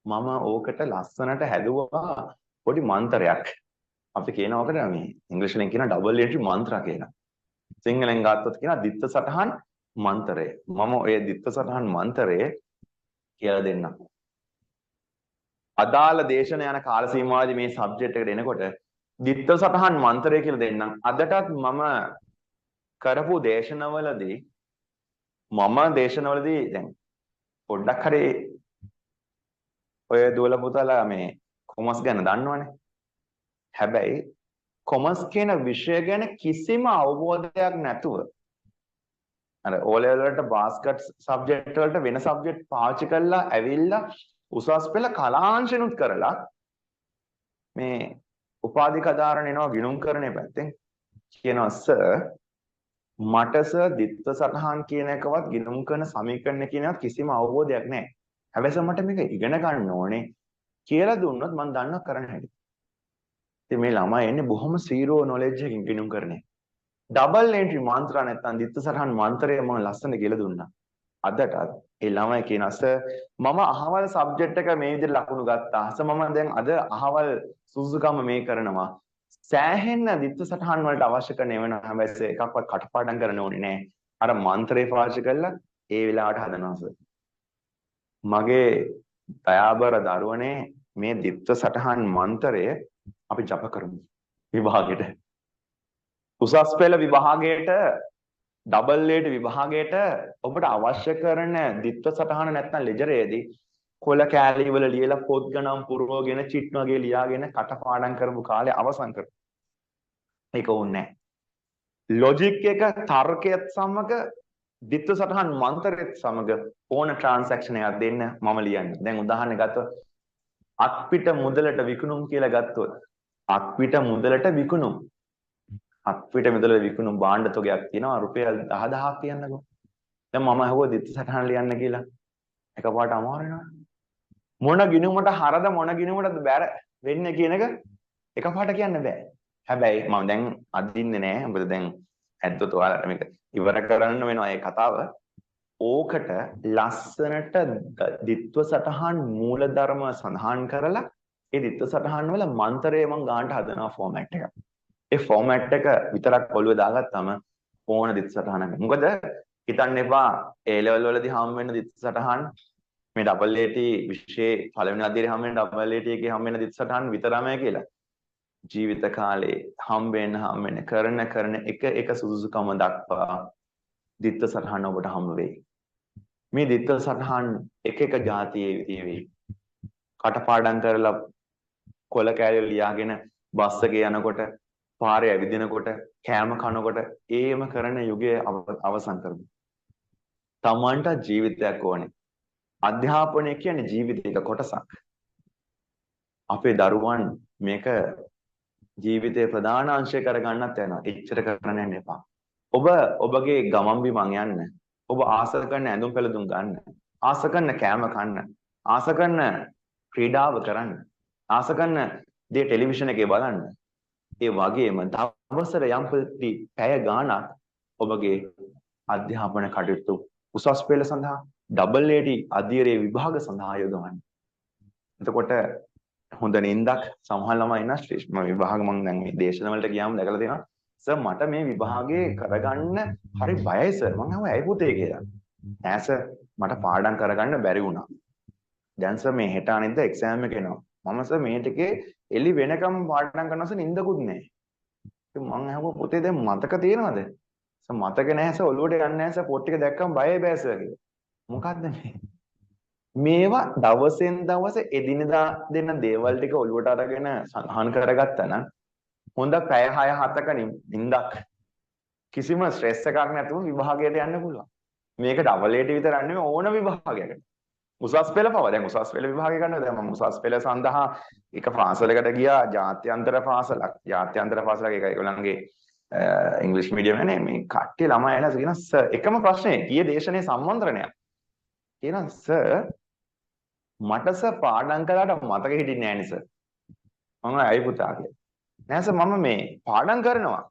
මම ඕකට ලස්සනට හැදුවා පොඩි මන්ත්‍රයක් අපි කියනවාකට මේ ඉංග්‍රීසියෙන් කියන ඩබල් එන්ට්‍රි මන්ත්‍ර කියලා සිංහලෙන් ගත්තොත් කියන දිත්ත සටහන් මන්ත්‍රය මම ඔය දිත්ත සටහන් මන්ත්‍රය කියලා දෙන්නම් අදාළ දේශන යන කාල සීමාවේදී මේ සබ්ජෙක්ට් එකට එනකොට දිත්ත සටහන් මන්ත්‍රය කියලා දෙන්නම් අදටත් මම කරපු දේශනවලදී දැන් පොඩ්ඩක් හරි ඔය දුවල පුතාලා මේ කොමර්ස් ගැන දන්නවනේ. හැබැයි කොමර්ස් කියන විෂය ගැන කිසිම අවබෝධයක් නැතුව අර O level වලට බාස්කට් සබ්ජෙක්ට් වලට වෙන සබ්ජෙක්ට් පාවිච්චි කරලා ඇවිල්ලා උසස් පෙළ කලාංශනුත් කරලා මේ උපාධි කදාරණ එනවා ගිණුම් කරන්නේ පැත්තෙන් කියනවා සර් මට සර් දිත්ත සටහන් කියන එකවත් ගිණුම් කරන සමීකරණ කියන එකවත් කිසිම අවබෝධයක් නැහැ. හැබැයි සර් මට මේක ඉගෙන ගන්න ඕනේ කියලා දුන්නොත් මම දන්නවා කරන්න හැටි. ඉතින් මේ ළමයි එන්නේ බොහොම zero knowledge එකකින් ගිණුම් කරන්නේ. ඩබල් එන්ට්‍රි මන්ත්‍ර නැත්නම් දිත්ත සටහන් මන්ත්‍රය මම ලස්සන කියලා දුන්නා. අදටත් ඒ ළමයි කියනවා සර් මම අහවල් සබ්ජෙක්ට් එක මේ විදිහට ලකුණු ගත්තා. සර් මම දැන් අද අහවල් සුසුකම මේ කරනවා. සෑහෙන්න දිත්ත සටහන් වලට අවශ්‍ය කරන වෙනවා. හැබැයි සර් එකක්වත් කටපාඩම් කරන්න ඕනේ නෑ. අර මන්ත්‍රේ පාවිච්චි කරලා ඒ වෙලාවට හදනවා සර්. මගේ දයාබර දරුවනේ මේ දිත්ත සටහන් මන්ත්‍රය අපි ජප කරමු විභාගෙට. උසස් පෙළ විභාගයට ඩබල් ඒට විභාගයට ඔබට අවශ්‍ය කරන දිත්ත සටහන නැත්නම් ලෙජරේදී කොළ කෑලි වල ලියලා පොත් ගණන් පුරවගෙන චිට් වගේ ලියාගෙන කටපාඩම් කරපු කාලේ අවසන් කරමු. ඒක ඕනේ නැහැ. ලොජික් එක තර්කයේත් සමග දිත්ත සටහන් මන්ත්‍රයේත් සමග ඕන ට්‍රාන්සැක්ෂන් එකක් දෙන්න මම ලියන්නේ. දැන් උදාහරණයක් ගත්තොත් අත්පිට මුදලට විකුණුම් කියලා ගත්තොත් අත්පිට මුදලට විකුණුම් අත්පිට මුදලට විකුණුම් භාණ්ඩ තොගයක් තියෙනවා රුපියල් 10000ක් කියන්නකෝ. දැන් මම අහුවා දිත්ත සටහන ලියන්න කියලා. එකපාරට අමාරු වෙනවා. මොන ගිණුමට හරද මොන ගිණුමටද බැර වෙන්නේ කියන එක එකපාරට කියන්න බෑ. හැබැයි මම දැන් අදින්නේ නෑ. මොකද දැන් ඇත්තට ඔයාලට මේක ඉවර කරන්න වෙනවා මේ කතාව. ඕකට ලස්සනට දිත්ව සටහන් මූලධර්ම සඳහන් කරලා ඒ දිත්ව සටහන් වල මන්ත්‍රය මම ගන්නට හදනවා ෆෝමැට් එක. ඒ ෆෝමැට් එක විතරක් ඔළුවේ දාගත්තම ඕන දිත්ව සටහනක්. මොකද හිතන්න එපා A level වලදී හම් වෙන දිත්ව සටහන් මේ ඩබල් AT විෂයේ පළවෙනි අධ්‍යයනයේ හම් වෙන ඩබල් AT එකේ හම් වෙන දිත්ව සටහන් විතරමයි කියලා. ජීවිත කාලේ හම් වෙන කරන එක සුසුකම දක්වා දිත්ව සටහන ඔබට හම් වෙයි. මේ දිත්ත සටහන් එක જાතියේ විදිහේ කටපාඩම් කරලා කොළ කෑලි ලියාගෙන බස් එකේ යනකොට පාරේ ඇවිදිනකොට කෑම කනකොට ඒම කරන යුගයේ අවසන් කරමු. තමන්ට ජීවිතයක් ඕනේ. අධ්‍යාපනය කියන්නේ ජීවිතයක කොටසක්. අපේ දරුවන් මේක ජීවිතේ ප්‍රධාන අංශය කරගන්නත් යනවා. එච්චර කරන්න යන්න එපා. ඔබ ඔබගේ ගමන් බිමන් යන්න. ඔබ ආස කරන ඇඳුම් පැළඳුම් ගන්න. ආස කරන කෑම කන්න. ආස කරන ක්‍රීඩාව කරන්න. ආස කරන දේ ටෙලිවිෂන් එකේ බලන්න. ඒ වගේම දවසට යම් පැය ගාණක් ඔබගේ අධ්‍යාපන කටයුතු උසස් පෙළ සඳහා ඩබල් AT අධ්‍යයනයේ විභාග සඳහා යොදවන්න. එතකොට හොඳ නින්දක් සමහර ළමයි ඉන්න ශ්‍රේෂ්ඨම විභාග මම දැන් මේ දේශන වලට ගියාම දැකලා තියෙනවා. සර් මට මේ විභාගේ කරගන්න හරි බයයි සර්. මම අහුවා ඇයි පුතේ කියලා. නෑ සර් මට පාඩම් කරගන්න බැරි වුණා. දැන් සර් මේ හෙට අනිද්ද එක්සෑම් එක එනවා. මම සර් මේ ටිකේ එළි වෙනකම් පාඩම් කරනවා සර් නින්දකුත් නෑ. ඉතින් මම අහුවා පුතේ දැන් මතක තියෙනවද? සර් මතක නෑ සර් ඔළුවට යන්නේ නෑ සර් පොත් ටික දැක්කම බයයි බෑ සර් කියලා. මොකද්ද මේ? මේවා දවසෙන් දවස එදිනදා දෙන දේවල් ටික ඔළුවට අරගෙන සඳහන් කරගත්තා නම් හොඳ පැය 6-7ක නිින්දක් කිසිම ස්ට්‍රෙස් එකක් නැතුව විභාගයට යන්න පුළුවන්. මේක ඩබල් ඒට විතරක් නෙමෙයි ඕන විභාගයකට. උසස් පෙළ පව දැන් උසස් පෙළ විභාගය ගන්නවා. දැන් මම උසස් පෙළ සඳහා එක පාසලකට ගියා ජාත්‍යන්තර පාසලක්. ජාත්‍යන්තර පාසලක ඒක ඒගොල්ලන්ගේ ඉංග්‍රීසි මීඩියම් එකනේ මේ කට්ටිය ළමයි ඇවිල්ලා කියනවා සර් එකම ප්‍රශ්නේ ඊයේ දේශනේ සම්මන්ත්‍රණයක්. කියනවා සර් මට සර් පාඩම් කළාට මතක හිටින්නේ නැහැ නේ සර්. මම ඇයි පුතා කියලා. නෑ සර් මම මේ පාඩම් කරනවා.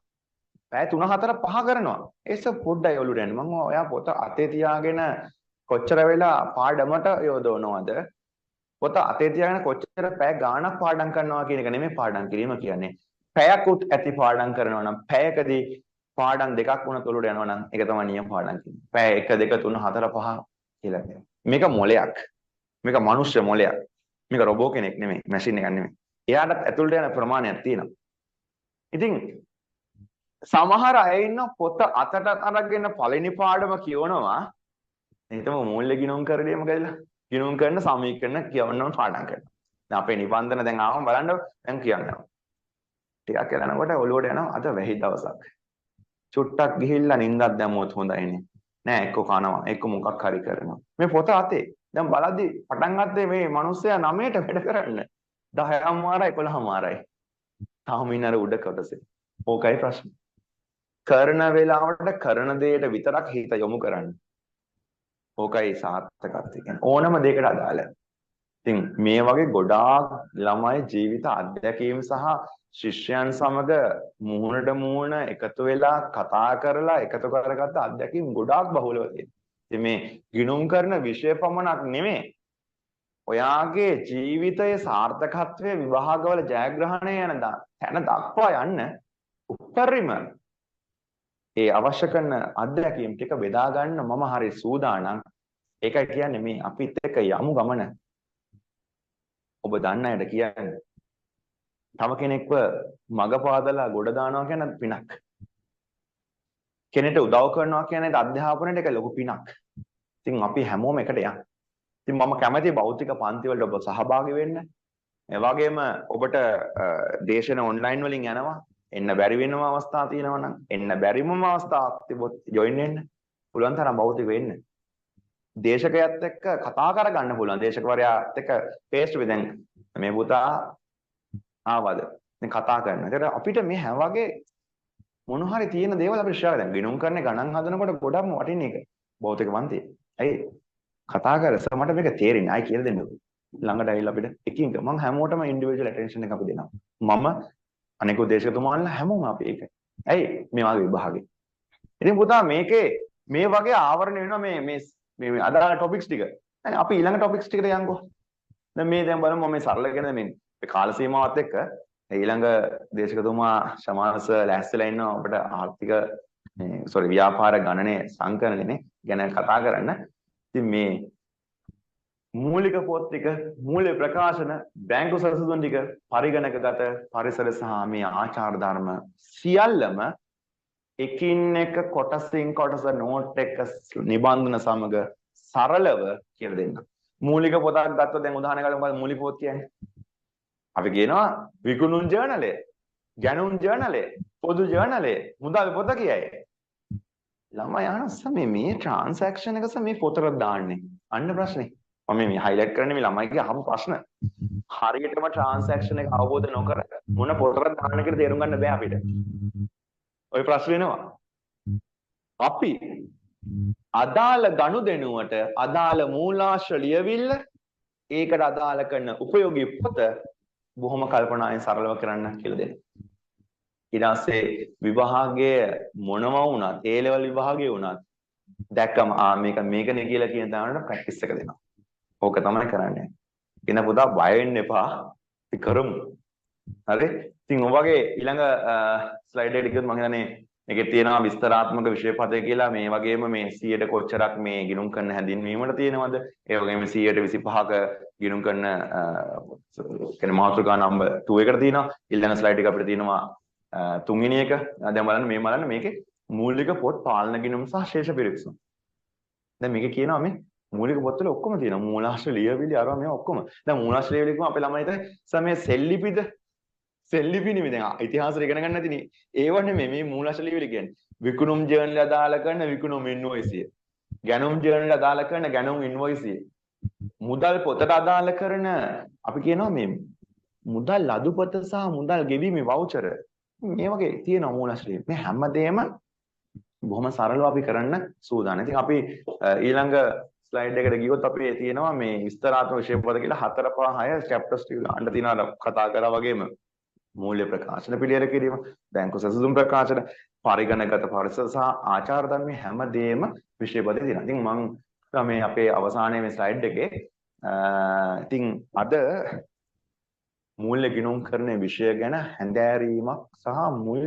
පැය 3-4-5 කරනවා. ඒ සර් පොඩ්ඩයි ඔළුවට යන්නේ. මම ඔයා පොත අතේ තියාගෙන කොච්චර වෙලා පාඩමට යොදවනවද? පොත අතේ තියාගෙන කොච්චර පැය ගාණක් පාඩම් කරනවා කියන එක නෙමෙයි පාඩම් කිරීම කියන්නේ. පැයකුත් ඇති පාඩම් කරනවා නම් පැයකදී පාඩම් දෙකක් වුණත් ඔළුවට යනවා නම් ඒක තමයි නියම පාඩම් කියන්නේ. පැය 1 2 3 4 5 කියලා කියනවා. මේක මොලයක්. මේක මනුෂ්‍ය මොලයක්. මේක රොබෝ කෙනෙක් නෙමෙයි, මැෂින් එකක් නෙමෙයි. එයාට ඇතුළට යන ප්‍රමාණයක් තියෙනවා. ඉතින් සමහර අය ඉන්න පොත අතට අරගෙන පළවෙනි පාඩම කියවනවා. හිතමු මූල්‍ය ගිණුම් කරලීම කියලා. ගිණුම් කරන සමීකරණ කියවන්නම පාඩම් කරනවා. දැන් අපේ නිබන්ධන දැන් ආවම බලන්න දැන් කියන්නවා. ටිකක් යනකොට ඔළුවට යනවා අද වැහි දවසක්. චුට්ටක් ගිහිල්ලා නිින්දක් දැම්මොත් හොඳයිනේ. නෑ එක්ක කනවා එක්ක මොකක් හරි කරනවා. මේ පොත අතේ. දැන් බලද්දි පටන් ගත්තේ මේ මිනිස්සයා 9ට වැඩ කරන්න. 10ම මාරයි 11ම මාරයි. තාම ඉන්නර උඩ කොටසේ. ඕකයි ප්‍රශ්නේ. කරන වෙලාවට කරන දෙයට විතරක් හිත යොමු කරන්න. ඕකයි සාර්ථකත්වය කියන්නේ. ඕනම දෙයකට අදාළයි. ඉතින් මේ වගේ ගොඩාක් ළමයි ජීවිත අත්දැකීම් සහ ශිෂ්‍යයන් සමග මුහුණට මුහුණ එකතු වෙලා කතා කරලා එකතු කරගත්ත අත්දැකීම් ගොඩාක් බහුලව තියෙනවා. ඉතින් මේ ගිණුම් කරන විෂය පමණක් නෙමෙයි. ඔයාගේ ජීවිතයේ සාර්ථකත්වයේ විභාගවල ජයග්‍රහණය යන තැන දක්වා යන්න උත්තරීම ඒ අවශ්‍ය කරන අත්දැකීම් ටික බෙදා ගන්න මම හරි සූදානම්. ඒකයි කියන්නේ මේ අපිත් එක්ක යමු ගමන. ඔබ දන්න අයට කියන්නේ. තව කෙනෙක්ව මග පාදලා ගොඩ දානවා කියන පිනක්. කෙනෙක්ට උදව් කරනවා කියන්නේ අධ්‍යාපනයේ එක ලොකු පිනක්. ඉතින් අපි හැමෝම එකට යන්න. ඉතින් මම කැමැති භෞතික පන්ති වලට ඔබ සහභාගී වෙන්න. ඒ වගේම ඔබට දේශන ඔන්ලයින් වලින් යනවා. එන්න බැරි වෙනම අවස්ථා තියෙනවා නම් එන්න බැරිම අවස්ථාවක් තිබොත් ජොයින් වෙන්න. පුළුවන් තරම් භෞතික වෙන්න. දේශකයාත් එක්ක කතා කරගන්න පුළුවන්. දේශකවරයාත් එක්ක ෆේස් ටු ෆේස් දැන් මේ පුතා ආවද? දැන් කතා කරනවා. ඒතර අපිට මේ හැම වගේ මොන හරි තියෙන දේවල් අපිට ෂෙයා කරගන්න. ගිණුම් කරන්නේ ගණන් හදනකොට ගොඩක්ම වටින එක. භෞතික පන්තිය. ඇයි? කතා කරස මට මේක තේරෙන්නේ. ආයි කියලා දෙන්න. ළඟට ඇවිල්ලා අපිට එකින් මම හැමෝටම ඉන්ඩිවිජුවල් ඇටෙන්ෂන් එක අපි දෙනවා. මම අනික දේශකතුමාලා හැමෝම අපි ඒක. ඇයි මේ වගේ විභාගේ. ඉතින් පුතා මේකේ මේ වගේ ආවරණ වෙනවා මේ අදාළ ටොපික්ස් ටික. දැන් අපි ඊළඟ ටොපික්ස් ටිකට යන්කෝ. දැන් මේ දැන් බලමු මේ සරල කියන මේ කාල සීමාවත් එක්ක ඊළඟ දේශකතුමා සමානස ලෑස්තිලා ඉන්නවා අපිට ආර්ථික ව්‍යාපාර ගණනේ සංකලනනේ ගැන කතා කරන්න. ඉතින් මේ මූලික පොත් ටික මූලික ප්‍රකාශන බැංකු සරසුදුන් ටික පරිගණකගත පරිසර සහ මේ ආචාර ධර්ම සියල්ලම එකින් එක කොටසින් කොටස නෝට් එක නිබන්ධන සමග සරලව කියලා දෙන්න. මූලික පොතක් ගත්තොත් දැන් උදාහරණයක් ගමු මූලික පොත් කියන්නේ. අපි කියනවා විකුණුම් ජර්නලය, ගැනුම් ජර්නලය, පොදු ජර්නලය, මුදල් පොත කියයි. ළමයි අහනවා මේ ට්‍රාන්සැක්ෂන් එක මේ පොතට දාන්නේ. අන්න ප්‍රශ්නේ. මම මේ හයිලයිට් කරන්නේ මේ ළමයිගේ අහපු ප්‍රශ්න. හරියටම ට්‍රාන්සැක්ෂන් එක අවබෝධ නොකර මොන පොතකට දාන්න කියලා තේරුම් ගන්න බෑ අපිට. ওই ප්‍රශ්න වෙනවා. අපි අදාළ ගනුදෙනුවට අදාළ මූලාශ්‍ර ලියවිල්ල ඒකට අදාළ කරන උපයෝගී පොත බොහොම කල්පනායෙන් සරලව කරන්න කියලා දෙන්න. ඊට පස්සේ විභාගයේ මොනම වුණත් A level විභාගයේ වුණත් දැක්කම මේකනේ කියලා කියන දානට ප්‍රැක්ටිස් එක දෙනවා. ඕක තමයි කරන්නේ. ඉන්න පුතා බය වෙන්න එපා. අපි කරමු. හරි? ඉතින් ඔයගේ ඊළඟ ස්ලයිඩ් එකට ගියොත් මම හිතන්නේ මේකේ තියෙනවා විස්තරාත්මක විෂය පදය කියලා මේ වගේම මේ 100ට කොච්චරක් මේ ගිණුම් කරන හැඳින්වීමට තියෙනවද? ඒ වගේම 125ක ගිණුම් කරන කියන්නේ මාතෘකා නම්බර් 2 එකට තියෙනවා. ඊළඟ ස්ලයිඩ් එක අපිට තියෙනවා තුන්වෙනි එක. දැන් බලන්න මේකේ මූලික පොත් පාලන ගිණුම් සහ ශේෂ පිරික්සුම්. දැන් මේකේ කියනවා මේ මූලික පොත්වල ඔක්කොම තියෙනවා. මූලාශ්‍ර ලියවිලි අරවා මේවා ඔක්කොම. දැන් මූලාශ්‍ර ලියවිලි කිව්වම අපේ ළමයි හිතන්නේ සමේ සෙල්ලිපිද? සෙල්ලිපි නෙමෙයි දැන් ඉතිහාසෙ ඉගෙන ගන්න නැතිනේ. ඒව නෙමෙයි මේ මූලාශ්‍ර ලියවිලි කියන්නේ. විකුණුම් ජර්නල් අදාළ කරන විකුණුම් ඉන්වොයිස් එක. ගැනුම් ජර්නල් අදාළ කරන ගැනුම් ඉන්වොයිස් එක. මුදල් පොතට අදාළ කරන අපි කියනවා මේ මුදල් ලදුපත සහ මුදල් ගෙවීමේ වවුචර් මේ වගේ තියෙනවා මූලාශ්‍රයේ. මේ හැමදේම බොහොම සරලව අපි කරන්න සූදානම්. ඉතින් අපි ඊළඟ ස්ලයිඩ් එකට ගියොත් අපි තියෙනවා මේ විස්තරාත්මක විෂය පොත කියලා 4 5 6 chapters ටික ගන්න තියෙනවා කතා කරා වගේම මූල්‍ය ප්‍රකාශන පිළියෙල කිරීම, බැංකු සැසඳුම් ප්‍රකාශන, පරිගණකගත පරිසර සහ ආචාර ධර්මයේ හැමදේම විෂය පොතේ තියෙනවා. ඉතින් මම මේ අපේ අවසානයේ මේ ස්ලයිඩ් එකේ ඉතින් අද මූල්‍ය ගිණුම් කරන විෂය ගැන හැඳෑරීමක් සහ මුල්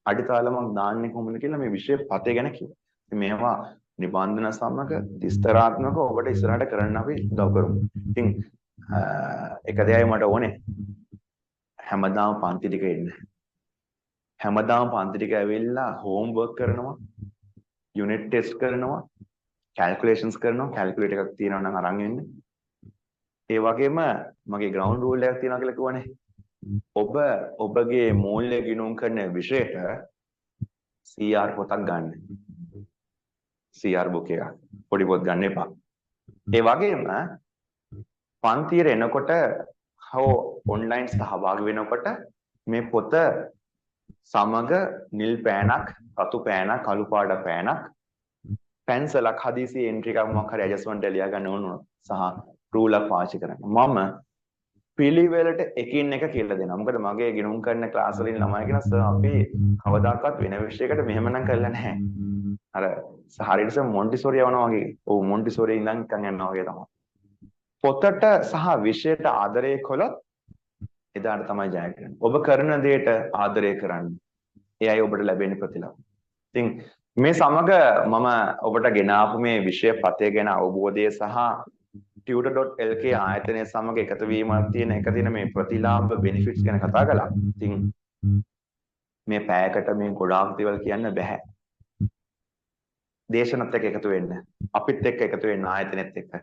අඩිතාලමක් දාන්නේ කොහොමද කියලා මේ විෂය පතේ ගැන කිව්වා. ඉතින් මේවා නිබන්ධන සමග විස්තරාත්මකව ඔබට ඉස්සරහට කරන්න අපි උදව් කරමු. ඉතින් එක දෙයයි මට ඕනේ හැමදාම පන්ති ටික එන්න. හැමදාම පන්ති ටික ඇවිල්ලා හෝම්වර්ක් කරනවා, යුනිට් ටෙස්ට් කරනවා, කැල්කියුලේෂන්ස් කරනවා, කැල්කියුලේටර් එකක් තියෙනවා නම් අරන් එන්න. ඒ වගේම මගේ ග්‍රවුන්ඩ් රූල් එකක් තියෙනවා කියලා කිව්වනේ. ඔබගේ මූල්‍ය ගිණුම් කරන විෂයට CR පොතක් ගන්න. CR බුක් එකක්. පොඩි පොත් ගන්න එපා. ඒ වගේම පන්තියට එනකොට හෝ ඔන්ලයින් සහභාගී වෙනකොට මේ පොත සමග නිල් පෑනක්, රතු පෑනක්, කළු පාට පෑනක්, පැන්සලක් හදිසි එන්ට්‍රි එකක් මොකක් හරි ඇඩ්ජස්ට්මන්ට් ලියා ගන්න ඕන සහ රූලක් පාවිච්චි කරන්න. මම පිළිවෙලට එකින් එක කියලා දෙනවා. මොකද මගේ ගිණුම් කරන ක්ලාස් වලින් ළමයි කියන සර් අපි කවදාකවත් වෙන විෂයකට මෙහෙම නම් කරලා නැහැ. අර හරියට මොන්ටිසෝරි යවනවා වගේ. ඔව් මොන්ටිසෝරි ඉඳන් නිකන් යනවා වගේ තමයි. පොතට සහ විෂයට ආදරය කළොත් එදාට තමයි ජය ගන්නේ. ඔබ කරන දෙයට ආදරය කරන්න. එයයි ඔබට ලැබෙන ප්‍රතිලාභ. ඉතින් මේ සමග මම ඔබට ගෙන ආපු මේ විෂය පතය ගැන අවබෝධය සහ tutor.lk ආයතනය සමග එකතු වීමක් තියෙන එක තියෙන මේ ප්‍රතිලාභ benefits ගැන කතා කළා. ඉතින් මේ පැයකට මේ ගොඩාක් දේවල් කියන්න බෑ. දේශනත් එක්ක එකතු වෙන්න. අපිත් එක්ක එකතු වෙන්න ආයතනෙත් එක්ක.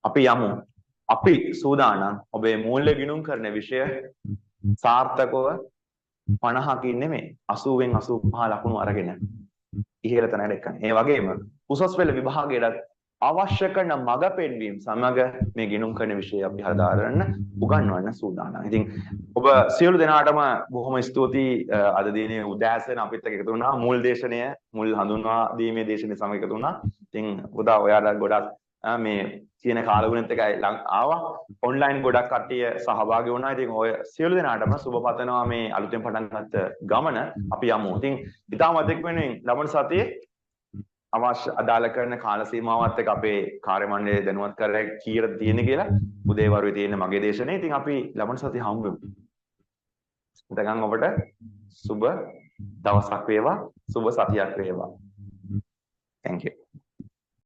අපි යමු. අපි සූදානම් ඔබේ මූල්‍ය ගිණුම් කරන විෂය සාර්ථකව 50කින් නෙමෙයි 80න් 85 ලකුණු අරගෙන ඉහළ තැනකට එක්කන. ඒ වගේම උසස් පෙළ විභාගයට අවශ්‍ය කරන මඟ පෙන්වීම සමග මේ ගිණුම් කරන විෂය අපි හදාරන්න උගන්වන්න සූදානම්. ඉතින් ඔබ සියලු දෙනාටම බොහොම ස්තුතියි අද දිනේ උදෑසන අපිත් එක්ක එකතු වුණා. මුල් දේශනය මුල් හඳුන්වා දීමේ දේශනය සමග එකතු වුණා. ඉතින් පුතා ඔයාලා ගොඩක් මේ තියෙන කාලගුණෙත් එකයි ආවා. ඔන්ලයින් ගොඩක් කට්ටිය සහභාගී වුණා. ඉතින් ඔය සියලු දෙනාටම සුබ පතනවා මේ අලුතෙන් පටන් ගත්ත ගමන අපි යමු. ඉතින් ඉතාමත් එක්වෙනින් ලබන සතියේ අවශ්‍ය අදාළ කරන කාල සීමාවත් එක්ක අපේ කාර්ය මණ්ඩලය දැනුවත් කරලා කීයට තියෙන කියලා උදේ වරුවේ තියෙන මගේ දේශනේ. ඉතින් අපි ලබන සතියේ හමු වෙමු. එතකන් ඔබට සුබ දවසක් වේවා. සුබ සතියක් වේවා. Thank you.